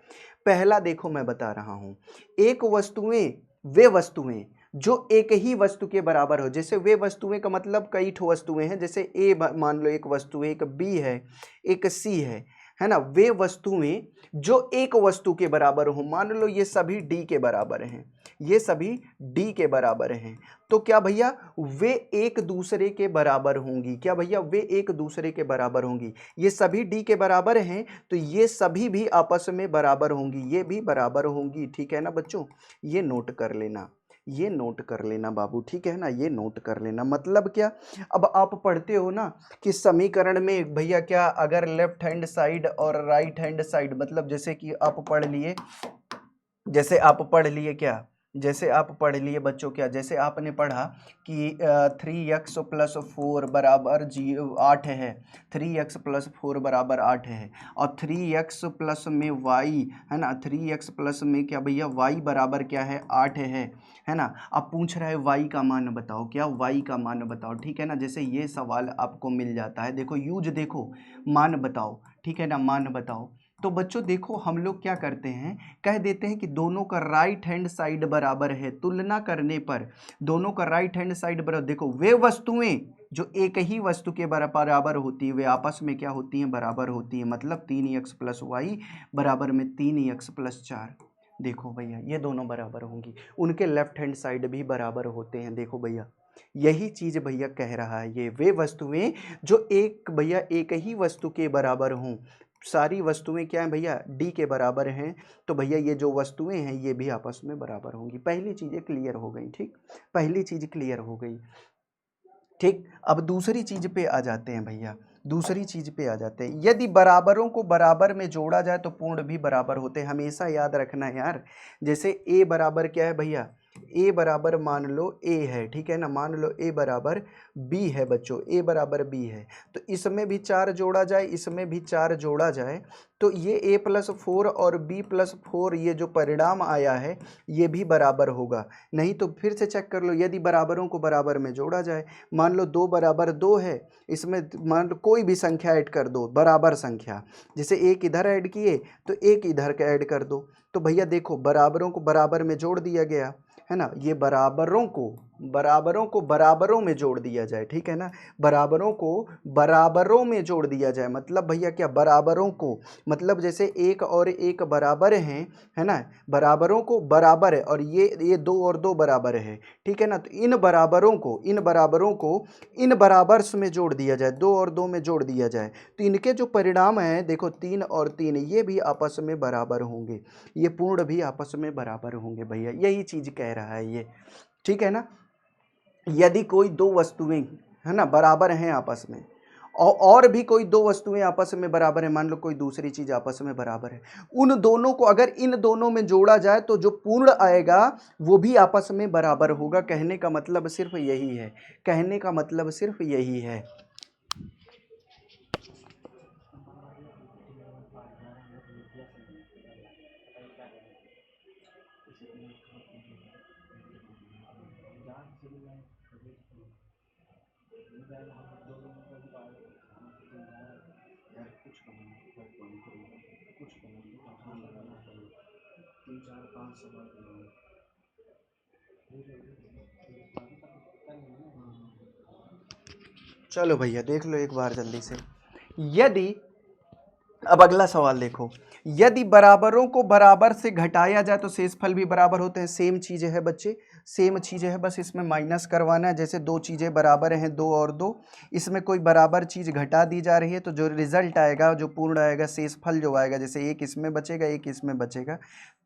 पहला देखो मैं बता रहा हूं, एक वस्तुएं, वे वस्तुएं जो एक ही वस्तु के बराबर हो। जैसे वे वस्तुएं का मतलब कई ठो वस्तुएं हैं, जैसे ए मान लो एक वस्तु है, एक बी है, एक सी है ना। वे वस्तुएं जो एक वस्तु के बराबर हो, मान लो ये सभी डी के बराबर हैं, ये सभी डी के बराबर हैं, तो क्या भैया वे एक दूसरे के बराबर होंगी। क्या भैया, वे एक दूसरे के बराबर होंगी। ये सभी डी के बराबर हैं तो ये सभी भी आपस में बराबर होंगी, ये भी बराबर होंगी, ठीक है ना बच्चों। ये नोट कर लेना, ये नोट कर लेना बाबू, ठीक है ना, ये नोट कर लेना। मतलब क्या, अब आप पढ़ते हो ना कि समीकरण में भैया क्या, अगर लेफ्ट हैंड साइड और राइट हैंड साइड, मतलब जैसे कि आप पढ़ लिए, जैसे आप पढ़ लिए क्या, जैसे आप पढ़ लिए बच्चों, क्या जैसे आपने पढ़ा कि 3x प्लस 4 बराबर 8 है, 3x प्लस 4 बराबर 8 है, और 3x प्लस में y है ना, 3x प्लस में क्या भैया y बराबर क्या है 8 है ना। अब पूछ रहा है y का मान बताओ, क्या y का मान बताओ, ठीक है ना। जैसे ये सवाल आपको मिल जाता है, देखो यूज देखो, मान बताओ, ठीक है ना, मान बताओ। तो बच्चों देखो हम लोग क्या करते हैं, कह देते हैं कि दोनों का राइट हैंड साइड बराबर है, तुलना करने पर दोनों का राइट हैंड साइड बराबर, देखो वे वस्तुएं जो एक ही वस्तु के बराबर होती है वे आपस में क्या होती हैं, बराबर होती हैं। मतलब 3x प्लस वाई बराबर में 3x प्लस 4। देखो भैया ये दोनों बराबर होंगी, उनके लेफ्ट हैंड साइड भी बराबर होते हैं। देखो भैया यही चीज भैया कह रहा है, ये वे वस्तुएं जो एक भैया एक ही वस्तु के बराबर हों, सारी वस्तुएं क्या हैं भैया डी के बराबर हैं, तो भैया ये जो वस्तुएं हैं ये भी आपस में बराबर होंगी। पहली चीजें क्लियर हो गई, ठीक, पहली चीज क्लियर हो गई, ठीक। अब दूसरी चीज पे आ जाते हैं भैया, दूसरी चीज पे आ जाते हैं। यदि बराबरों को बराबर में जोड़ा जाए तो पूर्ण भी बराबर होते हैं, हमेशा याद रखना है यार। जैसे ए बराबर क्या है भैया, ए बराबर मान लो ए है, ठीक है ना, मान लो ए बराबर बी है बच्चों, ए बराबर बी है, तो इसमें भी 4 जोड़ा जाए, इसमें भी 4 जोड़ा जाए, तो ये ए प्लस 4 और बी प्लस 4 ये जो परिणाम आया है ये भी बराबर होगा। नहीं तो फिर से चेक कर लो, यदि बराबरों को बराबर में जोड़ा जाए, मान लो 2 बराबर 2 है, इसमें मान लो कोई भी संख्या ऐड कर दो, बराबर संख्या, जैसे एक इधर ऐड किए तो एक इधर का ऐड कर दो, तो भैया देखो बराबरों को बराबर में जोड़ दिया गया है ना। ये बराबरों को बराबरों में जोड़ दिया जाए, ठीक है ना, बराबरों को बराबरों में जोड़ दिया जाए, मतलब भैया क्या बराबरों को, मतलब जैसे एक और एक बराबर हैं, है ना, बराबरों को बराबर है और ये 2 और 2 बराबर है, ठीक है ना। तो इन बराबरों को इन बराबर्स में जोड़ दिया जाए, 2 और 2 में जोड़ दिया जाए, तो इनके जो परिणाम हैं देखो 3 और 3 ये भी आपस में बराबर होंगे, ये पूर्ण भी आपस में बराबर होंगे भैया, यही चीज कह रहा है ये, ठीक है ना। यदि कोई दो वस्तुएं है ना बराबर हैं आपस में, और भी कोई दो वस्तुएं आपस में बराबर है, मान लो कोई दूसरी चीज आपस में बराबर है, उन दोनों को अगर इन दोनों में जोड़ा जाए तो जो पूर्ण आएगा वो भी आपस में बराबर होगा। कहने का मतलब सिर्फ यही है, कहने का मतलब सिर्फ यही है। चलो भैया देख लो एक बार जल्दी से, यदि अब अगला सवाल देखो, यदि बराबरों को बराबर से घटाया जाए तो शेषफल भी बराबर होते हैं। सेम चीज़ है बच्चे, सेम चीज़ है, बस इसमें माइनस करवाना है। जैसे दो चीज़ें बराबर हैं, 2 और 2, इसमें कोई बराबर चीज़ घटा दी जा रही है, तो जो रिजल्ट आएगा, जो पूर्ण आएगा, शेषफल जो आएगा, जैसे एक इसमें बचेगा एक इसमें बचेगा,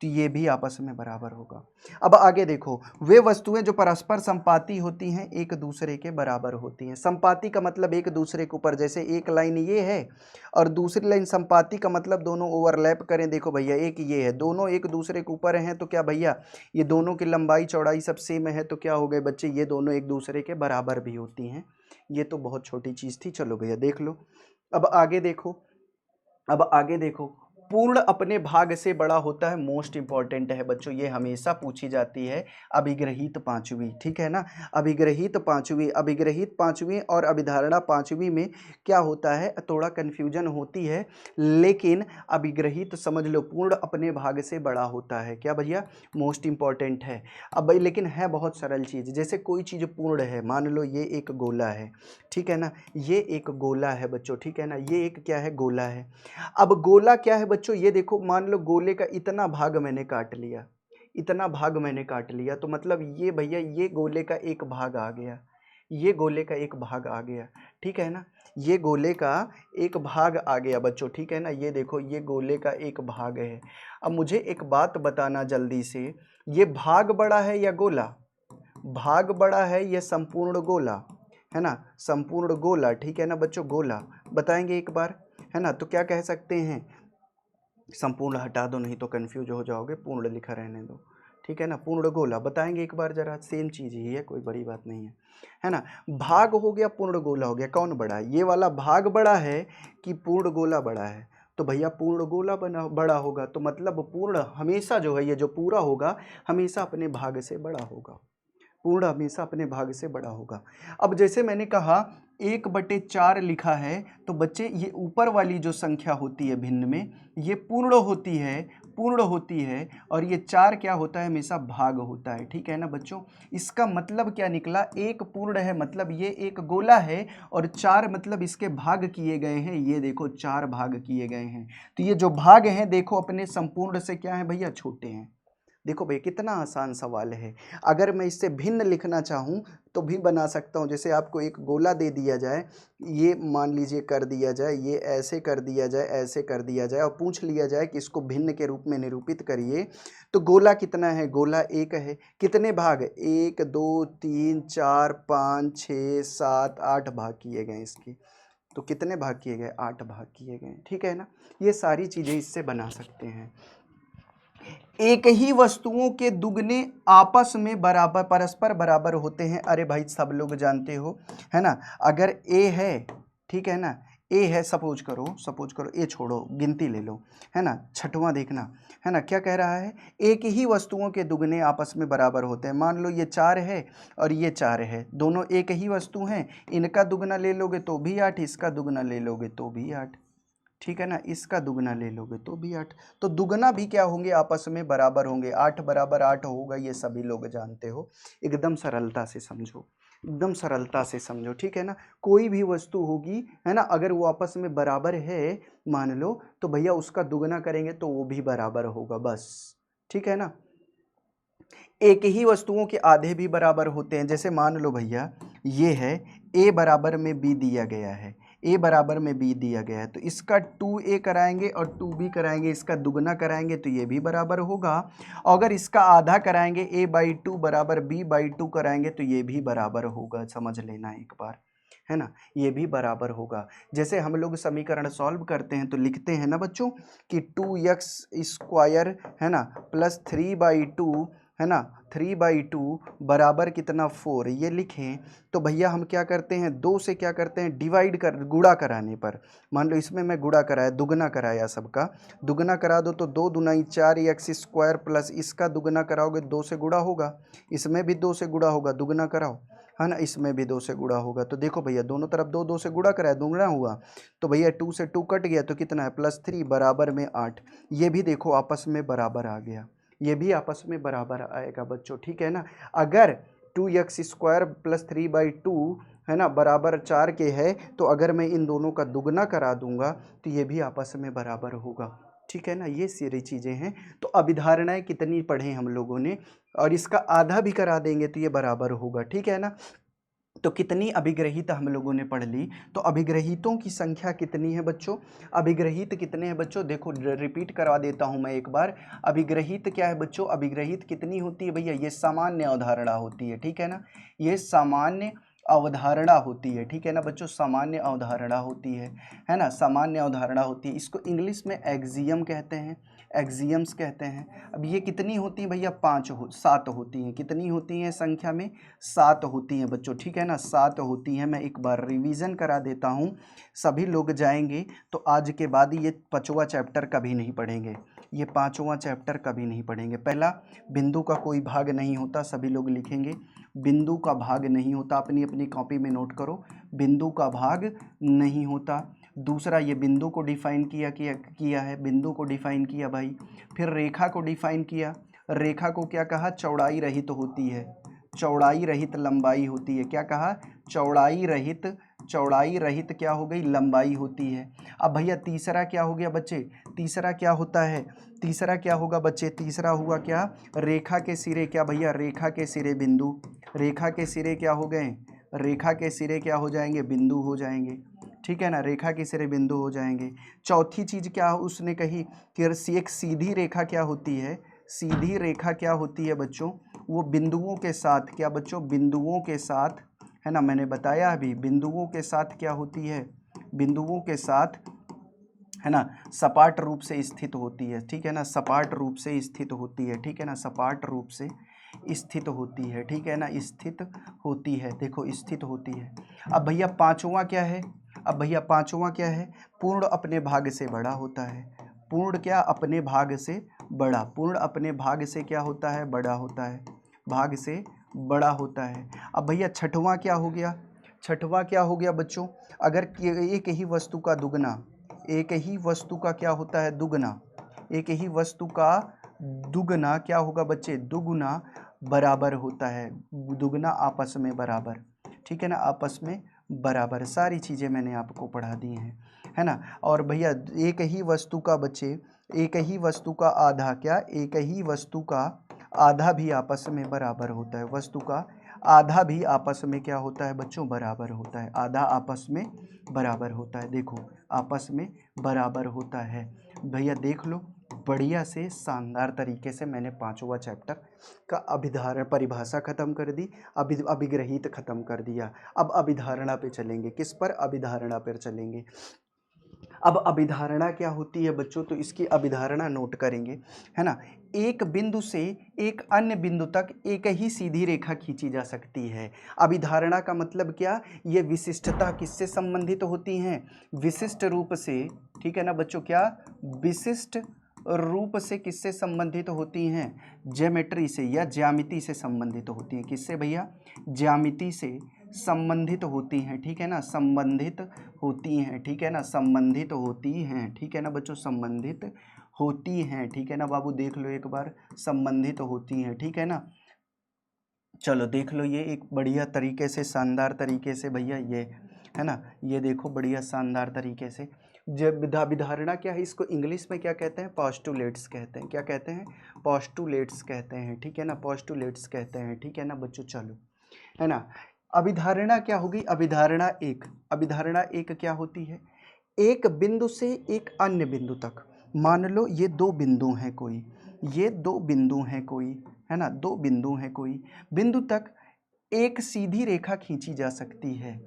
तो ये भी आपस में बराबर होगा। अब आगे देखो, वे वस्तुएं जो परस्पर संपाती होती हैं एक दूसरे के बराबर होती हैं। संपाती का मतलब एक दूसरे के ऊपर, जैसे एक लाइन ये है और दूसरी लाइन संपाती का मतलब दोनों ओवरलैप करें। देखो भैया एक ये है, दोनों एक दूसरे के ऊपर हैं, तो क्या भैया ये दोनों की लंबाई चौड़ाई सब सेम है, तो क्या हो गए बच्चे, ये दोनों एक दूसरे के बराबर भी होती हैं। ये तो बहुत छोटी चीज़ थी, चलो भैया देख लो। अब आगे देखो, अब आगे देखो, पूर्ण अपने भाग से बड़ा होता है, मोस्ट इंपॉर्टेंट है बच्चों, ये हमेशा पूछी जाती है। अभिग्रहित पांचवी, ठीक है ना, अभिग्रहित पांचवी, अभिग्रहित पांचवी और अभिधारणा पांचवी में क्या होता है, थोड़ा कन्फ्यूजन होती है, लेकिन अभिग्रहित समझ लो पूर्ण अपने भाग से बड़ा होता है, क्या भैया, मोस्ट इंपॉर्टेंट है। अब भाई लेकिन है बहुत सरल चीज़, जैसे कोई चीज़ पूर्ण है, मान लो ये एक गोला है, ठीक है ना, ये एक गोला है बच्चों, ठीक है ना, ये एक क्या है, गोला है। अब गोला क्या है बच्चों, ये देखो मान लो गोले का इतना भाग मैंने काट लिया, इतना भाग मैंने काट लिया, तो मतलब ये भैया ये गोले का एक भाग आ गया, ये गोले का एक भाग आ गया, ठीक है ना, ये गोले का एक भाग आ गया बच्चों, ठीक है ना, ये देखो ये गोले का एक भाग है। अब मुझे एक बात बताना जल्दी से, ये भाग बड़ा है या गोला, भाग बड़ा है या संपूर्ण गोला, है ना, संपूर्ण गोला, ठीक है ना बच्चों, गोला बताएंगे एक बार, है ना, तो क्या कह सकते हैं, संपूर्ण हटा दो नहीं तो कंफ्यूज हो जाओगे, पूर्ण लिखा रहने दो, ठीक है ना, पूर्ण गोला बताएंगे एक बार जरा, सेम चीज़ ही है, कोई बड़ी बात नहीं है ना। भाग हो गया, पूर्ण गोला हो गया, कौन बड़ा है, ये वाला भाग बड़ा है कि पूर्ण गोला बड़ा है, तो भैया पूर्ण गोला बड़ा होगा, तो मतलब पूर्ण हमेशा जो है, ये जो पूरा होगा हमेशा अपने भाग से बड़ा होगा, पूर्ण हमेशा अपने भाग से बड़ा होगा। अब जैसे मैंने कहा 1/4 लिखा है, तो बच्चे ये ऊपर वाली जो संख्या होती है भिन्न में, ये पूर्ण होती है, पूर्ण होती है, और ये 4 क्या होता है, हमेशा भाग होता है, ठीक है ना बच्चों। इसका मतलब क्या निकला, एक पूर्ण है मतलब ये एक गोला है, और 4 मतलब इसके भाग किए गए हैं, ये देखो 4 भाग किए गए हैं, तो ये जो भाग हैं देखो अपने संपूर्ण से क्या है भैया, छोटे हैं। देखो भाई कितना आसान सवाल है, अगर मैं इससे भिन्न लिखना चाहूँ तो भी बना सकता हूँ। जैसे आपको एक गोला दे दिया जाए, ये मान लीजिए कर दिया जाए, ये ऐसे कर दिया जाए, ऐसे कर दिया जाए, और पूछ लिया जाए कि इसको भिन्न के रूप में निरूपित करिए, तो गोला कितना है, गोला एक है, कितने भाग, 1 2 3 4 5 6 7 8 भाग किए गए इसके, तो कितने भाग किए गए, 8 भाग किए गए, ठीक है ना। ये सारी चीज़ें इससे बना सकते हैं। एक ही वस्तुओं के दुगने आपस में बराबर, परस्पर बराबर होते हैं, अरे भाई सब लोग जानते हो, है ना। अगर ए है, ठीक है ना, ए है, सपोज करो, ए छोड़ो, गिनती ले लो, है ना, छठवां देखना, है ना, क्या कह रहा है, एक ही वस्तुओं के दुगने आपस में बराबर होते हैं। मान लो ये 4 है और ये 4 है, दोनों एक ही वस्तु हैं, इनका दुगना ले लोगे तो भी 8, इसका दुगना ले लोगे तो भी 8, ठीक है ना, इसका दुगना ले लोगे तो भी 8, तो दुगना भी क्या होंगे, आपस में बराबर होंगे, 8 बराबर 8 होगा, ये सभी लोग जानते हो। एकदम सरलता से समझो, एकदम सरलता से समझो, ठीक है ना। कोई भी वस्तु होगी, है ना, अगर वो आपस में बराबर है मान लो, तो भैया उसका दुगना करेंगे तो वो भी बराबर होगा, बस, ठीक है ना। एक ही वस्तुओं के आधे भी बराबर होते हैं, जैसे मान लो भैया ये है, a बराबर में b दिया गया है, a बराबर में b दिया गया है, तो इसका 2a कराएंगे और 2b कराएंगे, इसका दुगना कराएंगे तो ये भी बराबर होगा, और अगर इसका आधा कराएंगे a/2 बराबर b/2 कराएंगे तो ये भी बराबर होगा, समझ लेना एक बार, है ना, ये भी बराबर होगा। जैसे हम लोग समीकरण सॉल्व करते हैं तो लिखते हैं ना बच्चों कि 2x² है ना प्लस 3/2, है ना, 3/2 बराबर कितना 4, ये लिखें, तो भैया हम क्या करते हैं, 2 से क्या करते हैं, डिवाइड कर, गुणा कराने पर, मान लो इसमें मैं गुणा कराया, दुगना कराया, सबका दुगना करा दो तो 2 दूनाई 4x² प्लस इसका दुगना कराओगे 2 से गुणा होगा, इसमें भी 2 से गुणा होगा, दुगना कराओ, है ना, इसमें भी 2 से गुणा होगा, तो देखो भैया दोनों तरफ 2 2 से गुणा कराया, दुगना हुआ, तो भैया 2 से 2 कट गया तो कितना है, +3 बराबर में 8, ये भी देखो आपस में बराबर आ गया, ये भी आपस में बराबर आएगा बच्चों, ठीक है ना। अगर 2x² प्लस 3/2 है ना बराबर 4 के है, तो अगर मैं इन दोनों का दुगना करा दूंगा तो ये भी आपस में बराबर होगा, ठीक है ना। ये सारी चीज़ें हैं, तो अभिधारणाएं कितनी पढ़े हम लोगों ने, और इसका आधा भी करा देंगे तो ये बराबर होगा, ठीक है ना। तो कितनी अभिग्रहित हम लोगों ने पढ़ ली, तो अभिग्रहितों की संख्या कितनी है बच्चों, अभिग्रहित कितने हैं बच्चों, देखो रिपीट करवा देता हूं मैं एक बार, अभिग्रहित क्या है बच्चों, अभिग्रहित कितनी होती है भैया, ये सामान्य अवधारणा होती है, ठीक है ना, ये सामान्य अवधारणा होती है, ठीक है ना बच्चों, सामान्य अवधारणा होती है ना, सामान्य अवधारणा होती है, इसको इंग्लिश में एक्सियम कहते हैं, एक्सियम्स कहते हैं। अब ये कितनी होती हैं भैया, 7 होती हैं, कितनी होती हैं संख्या में, 7 होती हैं बच्चों, ठीक है ना, 7 होती हैं। मैं एक बार रिवीजन करा देता हूँ, सभी लोग जाएंगे तो आज के बाद ये 5वां चैप्टर कभी नहीं पढ़ेंगे, ये 5वां चैप्टर कभी नहीं पढ़ेंगे। पहला, बिंदु का कोई भाग नहीं होता, सभी लोग लिखेंगे बिंदु का भाग नहीं होता, अपनी अपनी कॉपी में नोट करो, बिंदु का भाग नहीं होता। दूसरा, ये बिंदु को डिफाइन किया है, बिंदु को डिफाइन किया भाई, फिर रेखा को डिफाइन किया, रेखा को क्या कहा, चौड़ाई रहित होती है, चौड़ाई रहित लंबाई होती है, क्या कहा, चौड़ाई रहित क्या हो गई, लंबाई होती है। अब भैया तीसरा क्या हो गया बच्चे, तीसरा क्या होता है, तीसरा क्या होगा बच्चे, तीसरा हुआ क्या, रेखा के सिरे, क्या भैया, रेखा के सिरे बिंदु, रेखा के सिरे क्या हो गए, रेखा के सिरे क्या हो जाएंगे, बिंदु हो जाएंगे, ठीक है ना, रेखा के सिरे बिंदु हो जाएंगे। चौथी चीज़ क्या उसने कही कि एक सीधी रेखा क्या होती है, सीधी रेखा क्या होती है बच्चों, वो बिंदुओं के साथ, क्या बच्चों, बिंदुओं के साथ, है ना, मैंने बताया अभी बिंदुओं के साथ क्या होती है, बिंदुओं के साथ है ना, सपाट रूप से स्थित होती है, ठीक है ना, सपाट रूप से स्थित होती है, ठीक है ना, सपाट रूप से स्थित होती है, ठीक है ना, स्थित होती है, देखो स्थित होती है। अब भैया पांचवा क्या है, अब भैया पांचवा क्या है, पूर्ण अपने भाग से बड़ा होता है। पूर्ण क्या, अपने भाग से बड़ा, पूर्ण अपने भाग से क्या होता है, बड़ा होता है, भाग से बड़ा होता है। अब भैया छठवां क्या हो गया, छठवां क्या हो गया बच्चों, अगर एक ही वस्तु का दुगना, एक ही वस्तु का क्या होता है, दुगना, एक ही वस्तु का दुगना क्या होगा बच्चे, दुगुना बराबर होता है, दुगना आपस में बराबर, ठीक है ना, आपस में बराबर। सारी चीज़ें मैंने आपको पढ़ा दी हैं, है ना। और भैया एक ही वस्तु का बच्चे, एक ही वस्तु का आधा क्या, एक ही वस्तु का आधा भी आपस में बराबर होता है, वस्तु का आधा भी आपस में क्या होता है बच्चों, बराबर होता है, आधा आपस में बराबर होता है, देखो आपस में बराबर होता है। भैया देख लो, बढ़िया से शानदार तरीके से मैंने पांचवा चैप्टर का अभिधारण परिभाषा खत्म कर दी, अभिग्रहित खत्म कर दिया। अब अभिधारणा पे चलेंगे, किस पर, अभिधारणा पर चलेंगे। अब अभिधारणा क्या होती है बच्चों, तो इसकी अभिधारणा नोट करेंगे, है ना। एक बिंदु से एक अन्य बिंदु तक एक ही सीधी रेखा खींची जा सकती है। अभिधारणा का मतलब क्या, ये विशिष्टता किससे संबंधित होती हैं, विशिष्ट रूप से, ठीक है ना बच्चों, क्या विशिष्ट रूप से किससे संबंधित होती हैं, ज्योमेट्री से या ज्यामिति से संबंधित होती हैं, किससे भैया, ज्यामिति से संबंधित होती हैं, ठीक है ना, संबंधित होती हैं, ठीक है ना, संबंधित होती हैं, ठीक है ना बच्चों, संबंधित होती हैं, ठीक है ना बाबू, देख लो एक बार, संबंधित होती हैं, ठीक है ना। चलो देख लो, ये एक बढ़िया तरीके से, शानदार तरीके से भैया, ये है ना, ये देखो बढ़िया शानदार तरीके से। जब विधारणा क्या है, इसको इंग्लिश में क्या कहते हैं, पोस्टुलेट्स कहते हैं, क्या कहते हैं, पोस्टुलेट्स कहते हैं, ठीक है ना, पोस्टुलेट्स कहते हैं, ठीक है ना बच्चों। चलो, है ना। अभिधारणा क्या होगी, अभिधारणा एक, अभिधारणा एक क्या होती है, एक बिंदु से एक अन्य बिंदु तक, मान लो ये दो बिंदु हैं कोई, ये दो बिंदु हैं कोई, है ना, दो बिंदु हैं कोई, बिंदु तक एक सीधी रेखा खींची जा सकती है।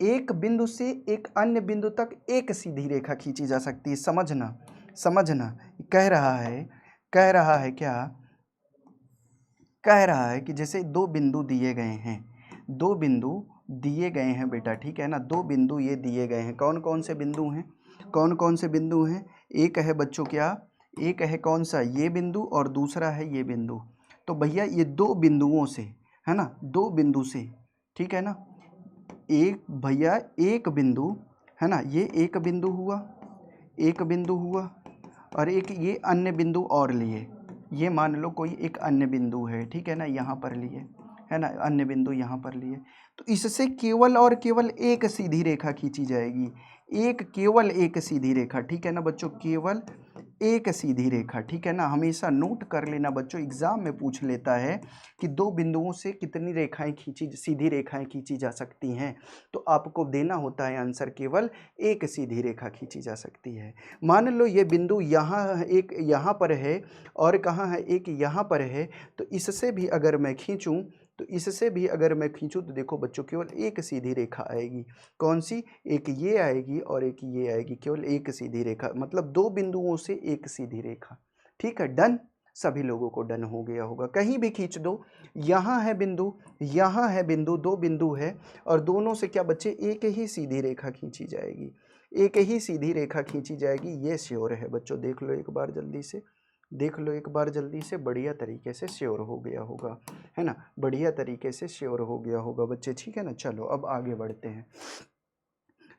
एक बिंदु से एक अन्य बिंदु तक एक सीधी रेखा खींची जा सकती है, समझना, समझना। कह रहा है, कह रहा है क्या, कह रहा है कि जैसे दो बिंदु दिए गए हैं, दो बिंदु दिए गए हैं बेटा, ठीक है ना, दो बिंदु ये दिए गए हैं, कौन कौन से बिंदु हैं, कौन कौन से बिंदु हैं, एक है बच्चों क्या, एक है कौन सा, ये बिंदु, और दूसरा है ये बिंदु। तो भैया ये दो बिंदुओं से, है ना, दो बिंदु से, ठीक है ना, एक भैया एक बिंदु, है ना, ये एक बिंदु हुआ, एक बिंदु हुआ, और एक ये अन्य बिंदु और लिए, ये मान लो कोई एक अन्य बिंदु है, ठीक है ना, यहाँ पर लिए, है ना, अन्य बिंदु यहाँ पर लिए, तो इससे केवल और केवल एक सीधी रेखा खींची जाएगी, एक, केवल एक सीधी रेखा, ठीक है ना बच्चों, केवल एक सीधी रेखा, ठीक है ना। हमेशा नोट कर लेना बच्चों, एग्जाम में पूछ लेता है कि दो बिंदुओं से कितनी रेखाएं खींची, सीधी रेखाएं खींची जा सकती हैं, तो आपको देना होता है आंसर, केवल एक सीधी रेखा खींची जा सकती है। मान लो ये बिंदु यहाँ, एक यहाँ पर है और कहाँ है, एक यहाँ पर है, तो इससे भी अगर मैं खींचूँ, तो इससे भी अगर मैं खींचूँ तो देखो बच्चों, केवल एक सीधी रेखा आएगी, कौन सी, एक ये आएगी और एक ये आएगी, केवल एक सीधी रेखा, मतलब दो बिंदुओं से एक सीधी रेखा, ठीक है, डन। सभी लोगों को डन हो गया होगा, कहीं भी खींच दो, यहाँ है बिंदु, यहाँ है बिंदु, दो बिंदु है, और दोनों से क्या बच्चे, एक ही सीधी रेखा खींची जाएगी, एक ही सीधी रेखा खींची जाएगी, ये श्योर है बच्चों। देख लो एक बार जल्दी से, देख लो एक बार जल्दी से, बढ़िया तरीके से श्योर हो गया होगा, है ना, बढ़िया तरीके से श्योर हो गया होगा बच्चे, ठीक है ना। चलो अब आगे बढ़ते हैं,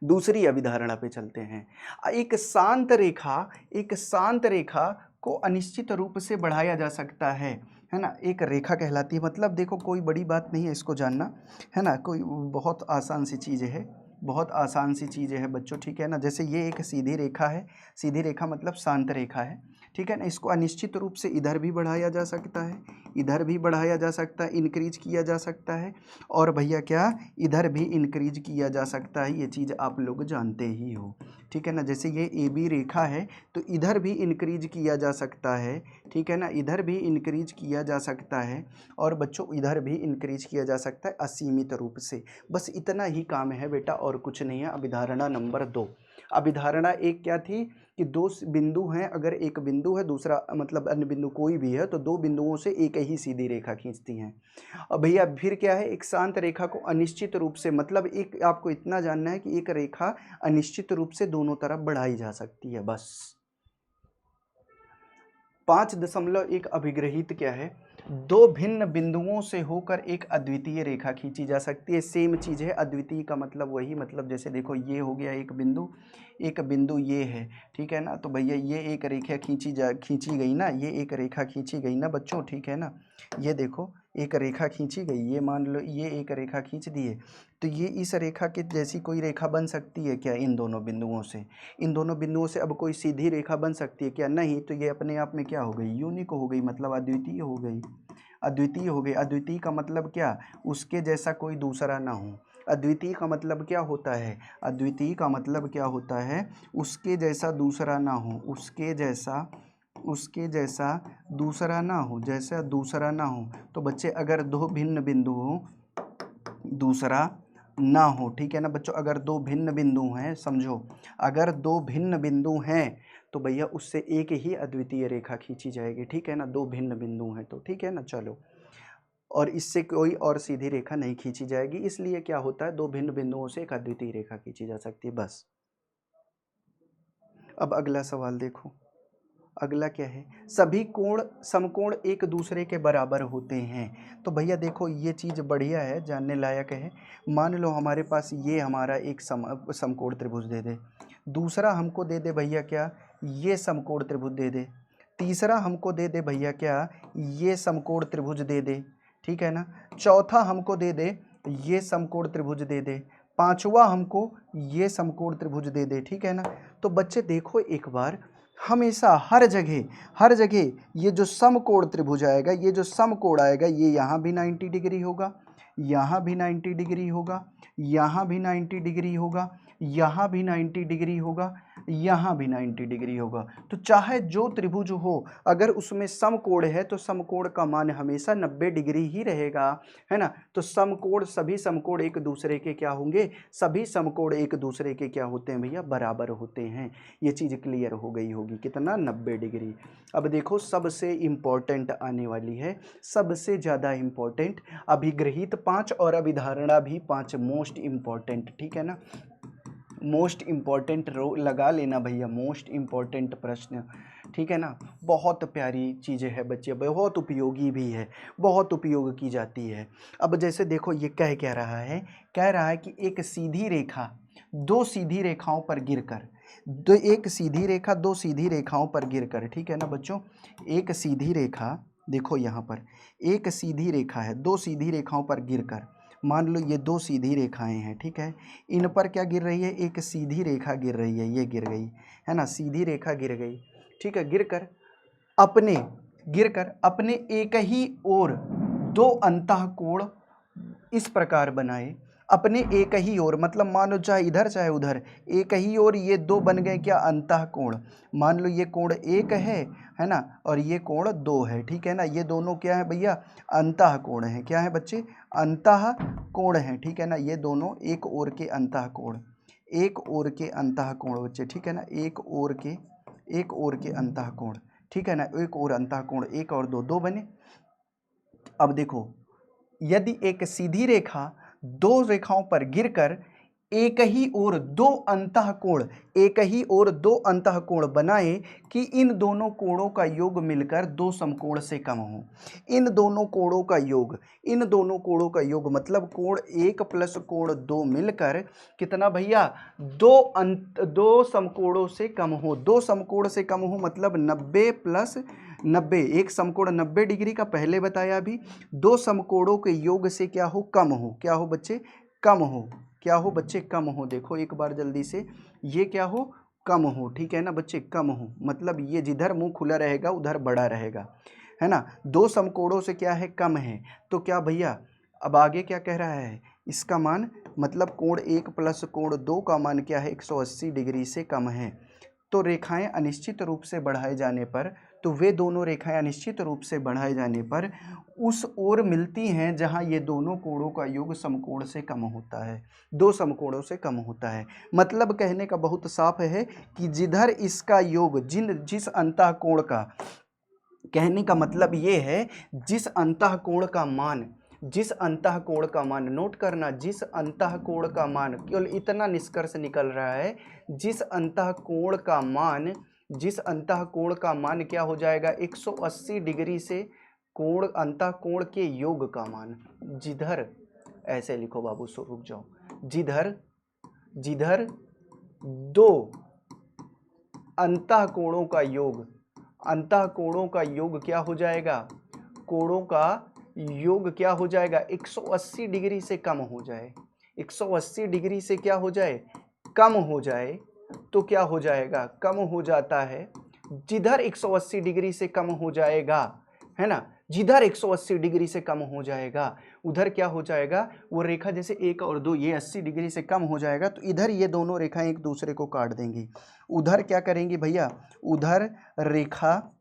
दूसरी अभिधारणा पे चलते हैं। एक शांत रेखा, एक शांत रेखा को अनिश्चित रूप से बढ़ाया जा सकता है ना, एक रेखा कहलाती है, मतलब देखो कोई बड़ी बात नहीं है इसको जानना, है ना, कोई बहुत आसान सी चीज़ है, बहुत आसान सी चीज़ है बच्चों, ठीक है ना। जैसे ये एक सीधी रेखा है, सीधी रेखा मतलब शांत रेखा है, ठीक है ना, इसको अनिश्चित रूप से इधर भी बढ़ाया जा सकता है, इधर भी बढ़ाया जा सकता है, इंक्रीज किया जा सकता है, और भैया क्या, इधर भी इंक्रीज किया जा सकता है, ये चीज़ आप लोग जानते ही हो, ठीक है ना। जैसे ये ए बी रेखा है, तो इधर भी इंक्रीज किया जा सकता है, ठीक है ना, इधर भी इंक्रीज किया जा सकता है, और बच्चों इधर भी इंक्रीज किया जा सकता है असीमित रूप से। बस इतना ही काम है बेटा, और कुछ नहीं है। अभिधारणा नंबर 2, अभिधारणा एक क्या थी कि दो बिंदु हैं, अगर एक बिंदु है दूसरा मतलब अन्य बिंदु कोई भी है तो दो बिंदुओं से एक ही सीधी रेखा खींचती हैं। अब भैया फिर क्या है, एक शांत रेखा को अनिश्चित रूप से, मतलब एक आपको इतना जानना है कि एक रेखा अनिश्चित रूप से दोनों तरफ बढ़ाई जा सकती है बस। 5.1 अभिग्रहित क्या है, दो भिन्न बिंदुओं से होकर एक अद्वितीय रेखा खींची जा सकती है। सेम चीज़ है, अद्वितीय का मतलब वही, मतलब जैसे देखो ये हो गया एक बिंदु ये है, ठीक है ना, तो भैया ये एक रेखा खींची गई ना, ये एक रेखा खींची गई ना बच्चों, ठीक है ना, ये देखो एक रेखा खींची गई, ये मान लो ये एक रेखा खींच दिए, तो ये इस रेखा के जैसी कोई रेखा बन सकती है क्या इन दोनों बिंदुओं से? इन दोनों बिंदुओं से अब कोई सीधी रेखा बन सकती है क्या? नहीं। तो ये अपने आप में क्या हो गई, यूनिक हो गई, मतलब अद्वितीय हो गई। अद्वितीय हो गई, अद्वितीय का मतलब क्या, उसके जैसा कोई दूसरा ना हो। अद्वितीय का मतलब क्या होता है, अद्वितीय का मतलब क्या होता है, उसके जैसा दूसरा ना हो, उसके जैसा दूसरा ना हो, जैसा दूसरा ना हो। तो बच्चे अगर दो भिन्न बिंदु हो, दूसरा ना हो, ठीक है ना बच्चों, अगर दो भिन्न बिंदु हैं, समझो अगर दो भिन्न बिंदु हैं तो भैया उससे एक ही अद्वितीय रेखा खींची जाएगी, ठीक है ना, दो भिन्न बिंदु हैं तो, ठीक है ना, चलो, और इससे कोई और सीधी रेखा नहीं खींची जाएगी, इसलिए क्या होता है, दो भिन्न बिंदुओं से एक अद्वितीय रेखा खींची जा सकती है बस। अब अगला सवाल देखो, अगला क्या है, सभी कोण समकोण एक दूसरे के बराबर होते हैं। तो भैया देखो ये चीज़ बढ़िया है, जानने लायक है। मान लो हमारे पास ये हमारा एक समकोण त्रिभुज दे दे, दूसरा हमको दे दे भैया क्या, ये समकोण त्रिभुज दे दे, तीसरा हमको दे दे भैया क्या, ये समकोण त्रिभुज दे दे, ठीक है ना, चौथा हमको दे दे ये समकोण त्रिभुज दे दे, पांचवा हमको ये समकोण त्रिभुज दे दे, ठीक है ना। तो बच्चे देखो एक बार, हमेशा हर जगह ये जो समकोण त्रिभुज आएगा, ये जो समकोण आएगा, ये यहाँ भी 90 डिग्री होगा, यहाँ भी 90 डिग्री होगा, यहाँ भी 90 डिग्री होगा, यहाँ भी 90 डिग्री होगा, यहाँ भी 90 डिग्री होगा। तो चाहे जो त्रिभुज हो, अगर उसमें समकोण है तो समकोण का मान हमेशा 90 डिग्री ही रहेगा, है ना। तो समकोण, सभी समकोण एक दूसरे के क्या होंगे, सभी समकोण एक दूसरे के क्या होते हैं भैया, बराबर होते हैं। ये चीज़ क्लियर हो गई होगी, कितना, 90 डिग्री। अब देखो सबसे इम्पोर्टेंट आने वाली है, सबसे ज़्यादा इम्पोर्टेंट, अभिग्रहित 5 और अभिधारणा भी 5, मोस्ट इम्पॉर्टेंट, ठीक है ना, मोस्ट इम्पॉर्टेंट रो लगा लेना भैया, मोस्ट इम्पॉर्टेंट प्रश्न, ठीक है ना। बहुत प्यारी चीज़ें हैं बच्चे, बहुत उपयोगी भी है, बहुत उपयोग की जाती है। अब जैसे देखो ये कह रहा है कि एक सीधी रेखा दो सीधी रेखाओं पर गिरकर, एक सीधी रेखा दो सीधी रेखाओं पर गिरकर, ठीक है ना बच्चों, एक सीधी रेखा, देखो यहाँ पर एक सीधी रेखा है, दो सीधी रेखाओं पर गिरकर, मान लो ये दो सीधी रेखाएं हैं, ठीक है, इन पर क्या गिर रही है, एक सीधी रेखा गिर रही है, ये गिर गई, है ना, सीधी रेखा गिर गई, ठीक है, गिरकर अपने एक ही ओर दो अंतःकोण इस प्रकार बनाए, अपने एक ही ओर, मतलब मान लो चाहे इधर चाहे उधर, एक ही ओर ये दो बन गए क्या, अंतःकोण। मान लो ये कोण एक है ना, और ये कोण दो है, ठीक है ना, ये दोनों क्या है भैया, अंतःकोण है, क्या है बच्चे, अंतःकोण है, ठीक है ना, ये दोनों एक ओर के अंतःकोण, एक ओर के अंतःकोण बच्चे, ठीक है ना, एक ओर के अंतःकोण, ठीक है ना, एक और अंतःकोण, एक और दो, दो बने। अब देखो यदि एक सीधी रेखा दो रेखाओं पर गिरकर एक ही ओर दो अंतःकोण बनाए कि इन दोनों कोणों का योग मिलकर दो समकोण से कम हो। इन दोनों कोणों का योग मतलब कोण एक प्लस कोण दो मिलकर कितना भैया, दो समकोणों से कम हो, दो समकोण से कम हो मतलब 90 प्लस 90, एक समकोण 90 डिग्री का पहले बताया, अभी दो समकोणों के योग से क्या हो, कम हो, क्या हो बच्चे, कम हो, क्या हो बच्चे, कम हो। देखो एक बार जल्दी से, ये क्या हो, कम हो, ठीक है ना बच्चे, कम हो मतलब ये जिधर मुंह खुला रहेगा उधर बड़ा रहेगा, है ना, दो समकोणों से क्या है, कम है। तो क्या भैया अब आगे क्या कह रहा है, इसका मान मतलब कोण एक प्लस कोण दो का मान क्या है, 180 डिग्री से कम है। तो रेखाएं अनिश्चित रूप से बढ़ाए जाने पर तो वे दोनों रेखाएं अनिश्चित रूप से बढ़ाए जाने पर उस ओर मिलती हैं जहां ये दोनों कोणों का योग समकोण से कम होता है, दो समकोणों से कम होता है। मतलब कहने का बहुत साफ है कि जिधर इसका योग जिस अंतःकोण का, कहने का मतलब ये है जिस अंतःकोण का मान, जिस अंतःकोण का मान, नोट करना, जिस अंतःकोण का मान, केवल इतना निष्कर्ष निकल रहा है, जिस अंतःकोण का मान, जिस अंतःकोण का मान क्या हो जाएगा 180 डिग्री से कोण, अंतःकोण के योग का मान, जिधर, ऐसे लिखो बाबू, सो रुक जाओ, जिधर, जिधर दो अंतःकोणों का योग, अंतःकोणों का योग क्या हो जाएगा, कोणों का योग क्या हो जाएगा 180 डिग्री से कम हो जाए, 180 डिग्री से क्या हो जाए, कम हो जाए, तो क्या हो जाएगा, कम हो जाता है। जिधर 180 डिग्री से कम हो जाएगा, है ना, जिधर 180 डिग्री से कम हो जाएगा उधर क्या हो जाएगा, वो रेखा जैसे 1 और 2 ये 80 डिग्री से कम हो जाएगा, तो इधर ये दोनों रेखाएं एक दूसरे को काट देंगी। उधर क्या करेंगे भैया, उधर रेखा,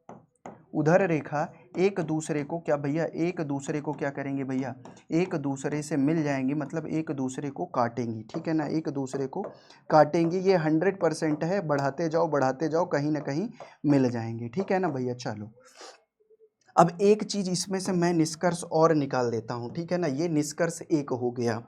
उधर रेखा एक दूसरे को क्या भैया, एक दूसरे को क्या करेंगे भैया, एक दूसरे से मिल जाएंगी, मतलब एक दूसरे को काटेंगी, ठीक है ना, एक दूसरे को काटेंगी। ये 100% है, बढ़ाते जाओ, कहीं ना कहीं मिल जाएंगे, ठीक है ना भैया। चलो अब एक चीज इसमें से मैं निष्कर्ष और निकाल देता हूँ, ठीक है ना, ये निष्कर्ष एक हो गया,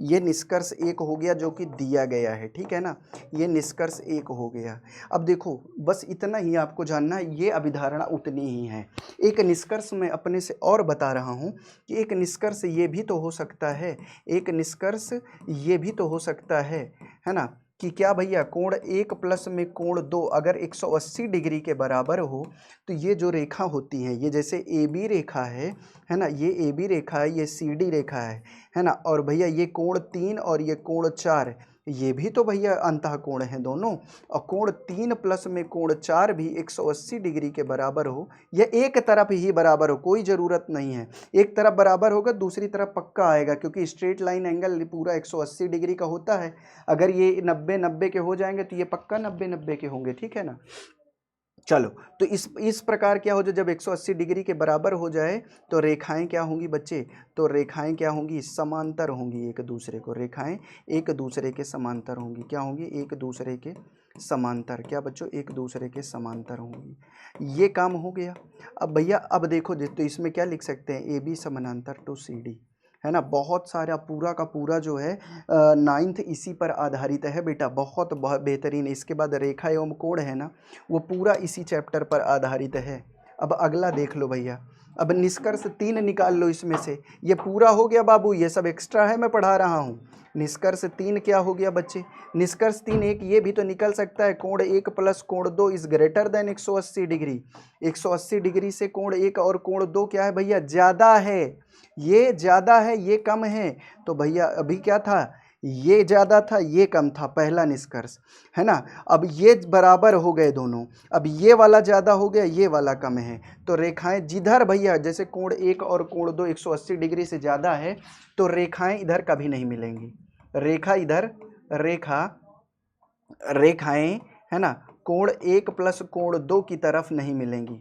ये निष्कर्ष एक हो गया जो कि दिया गया है, ठीक है ना, ये निष्कर्ष एक हो गया। अब देखो बस इतना ही आपको जानना है, ये अभिधारणा उतनी ही है। एक निष्कर्ष मैं अपने से और बता रहा हूँ कि एक निष्कर्ष ये भी तो हो सकता है, एक निष्कर्ष ये भी तो हो सकता है ना, कि क्या भैया कोण 1 प्लस में कोण 2 अगर 180 डिग्री के बराबर हो, तो ये जो रेखा होती है, ये जैसे ए बी रेखा है ना, ये ए बी रेखा है, ये सी डी रेखा है ना, और भैया ये कोण 3 और ये कोण 4, ये भी तो भैया अंतःकोण है दोनों, और कोण 3 प्लस में कोण 4 भी 180 डिग्री के बराबर हो, या एक तरफ ही बराबर हो, कोई ज़रूरत नहीं है, एक तरफ बराबर होगा दूसरी तरफ पक्का आएगा, क्योंकि स्ट्रेट लाइन एंगल पूरा 180 डिग्री का होता है। अगर ये 90-90 के हो जाएंगे तो ये पक्का 90-90 के होंगे, ठीक है ना। चलो तो इस प्रकार क्या हो जाए, जब 180 डिग्री के बराबर हो जाए तो रेखाएं क्या होंगी बच्चे, तो रेखाएं क्या होंगी, समांतर होंगी एक दूसरे को, रेखाएं एक दूसरे के समांतर होंगी, क्या होंगी, एक दूसरे के समांतर, क्या बच्चों, एक दूसरे के समांतर होंगी। ये काम हो गया। अब भैया अब देखो तो इसमें क्या लिख सकते हैं, ए बी समानांतर टू सी डी, है ना, बहुत सारा पूरा का पूरा जो है 9th इसी पर आधारित है बेटा, बहुत बेहतरीन। इसके बाद रेखा एवं कोण है ना, वो पूरा इसी चैप्टर पर आधारित है। अब अगला देख लो भैया, अब निष्कर्ष 3 निकाल लो इसमें से, ये पूरा हो गया बाबू, ये सब एक्स्ट्रा है, मैं पढ़ा रहा हूँ। निष्कर्ष 3 क्या हो गया बच्चे, निष्कर्ष 3 एक ये भी तो निकल सकता है, कोण 1 प्लस कोण 2 is greater than 180 degree, 180 degree से कोण 1 और कोण 2 क्या है भैया, ज़्यादा है, ये ज़्यादा है ये कम है, तो भैया अभी क्या था, ये ज़्यादा था ये कम था, पहला निष्कर्ष है ना। अब ये बराबर हो गए दोनों, अब ये वाला ज़्यादा हो गया ये वाला कम है, तो रेखाएं जिधर भैया जैसे कोण 1 और कोण 2 180 डिग्री से ज़्यादा है, तो रेखाएं इधर कभी नहीं मिलेंगी, रेखा इधर, रेखाएं है ना कोण 1 प्लस कोण 2 की तरफ नहीं मिलेंगी,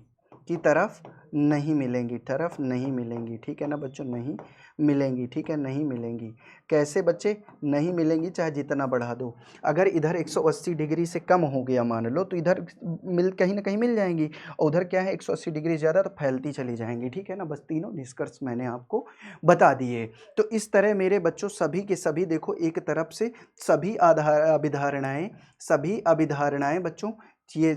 की तरफ नहीं मिलेंगी, तरफ नहीं मिलेंगी, ठीक है ना बच्चों, नहीं मिलेंगी, ठीक है, नहीं मिलेंगी। कैसे बच्चे नहीं मिलेंगी, चाहे जितना बढ़ा दो, अगर इधर 180 डिग्री से कम हो गया मान लो, तो इधर कहीं ना कहीं मिल जाएंगी, और उधर क्या है 180 डिग्री ज़्यादा, तो फैलती चली जाएंगी, ठीक है ना। बस तीनों निष्कर्ष मैंने आपको बता दिए। तो इस तरह मेरे बच्चों सभी के सभी देखो, एक तरफ से सभी सभी अभिधारणाएं बच्चों, ये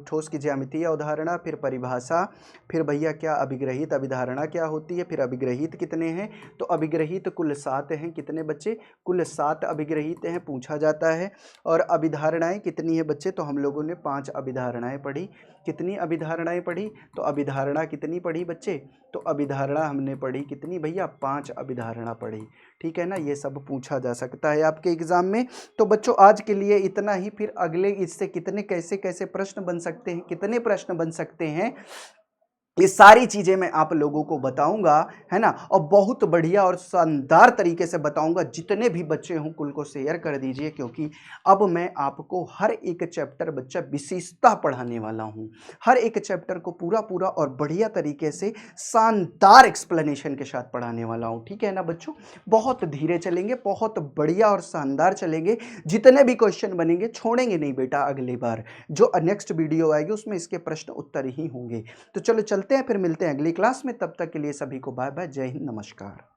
ठोस की ज्यामितीय अवधारणा, फिर परिभाषा, फिर भैया क्या अभिग्रहित अभिधारणा क्या होती है, फिर अभिग्रहित कितने हैं, तो अभिग्रहित कुल 7 हैं, कितने बच्चे, कुल 7 अभिग्रहित हैं, पूछा जाता है। और अभिधारणाएं कितनी है बच्चे, तो हम लोगों ने 5 अभिधारणाएं पढ़ी, कितनी अभिधारणाएं पढ़ी, तो अभिधारणा कितनी पढ़ी बच्चे, तो अभिधारणा हमने पढ़ी कितनी भैया, 5 अभिधारणा पढ़ी, ठीक है ना। ये सब पूछा जा सकता है आपके एग्जाम में। तो बच्चों आज के लिए इतना ही, फिर अगले इससे कितने कैसे कैसे प्रश्न बन सकते हैं, कितने प्रश्न बन सकते हैं, ये सारी चीज़ें मैं आप लोगों को बताऊँगा, है ना? और बहुत बढ़िया और शानदार तरीके से बताऊँगा, जितने भी बच्चे हों कुल को शेयर कर दीजिए क्योंकि अब मैं आपको हर एक चैप्टर बच्चा विशेषतः पढ़ाने वाला हूँ। हर एक चैप्टर को पूरा-पूरा और बढ़िया तरीके से शानदार एक्सप्लेनेशन के साथ पढ़ाने वाला हूँ, ठीक है ना बच्चों? बहुत धीरे चलेंगे, बहुत बढ़िया और शानदार चलेंगे, जितने भी क्वेश्चन बनेंगे छोड़ेंगे नहीं बेटा अगली बार। जो नेक्स्ट वीडियो आएगी उसमें इसके प्रश्न उत्तर ही होंगे। तो चलो चलते हैं फिर मिलते हैं अगली क्लास में तब तक के लिए सभी को बाय बाय जय हिंद नमस्कार।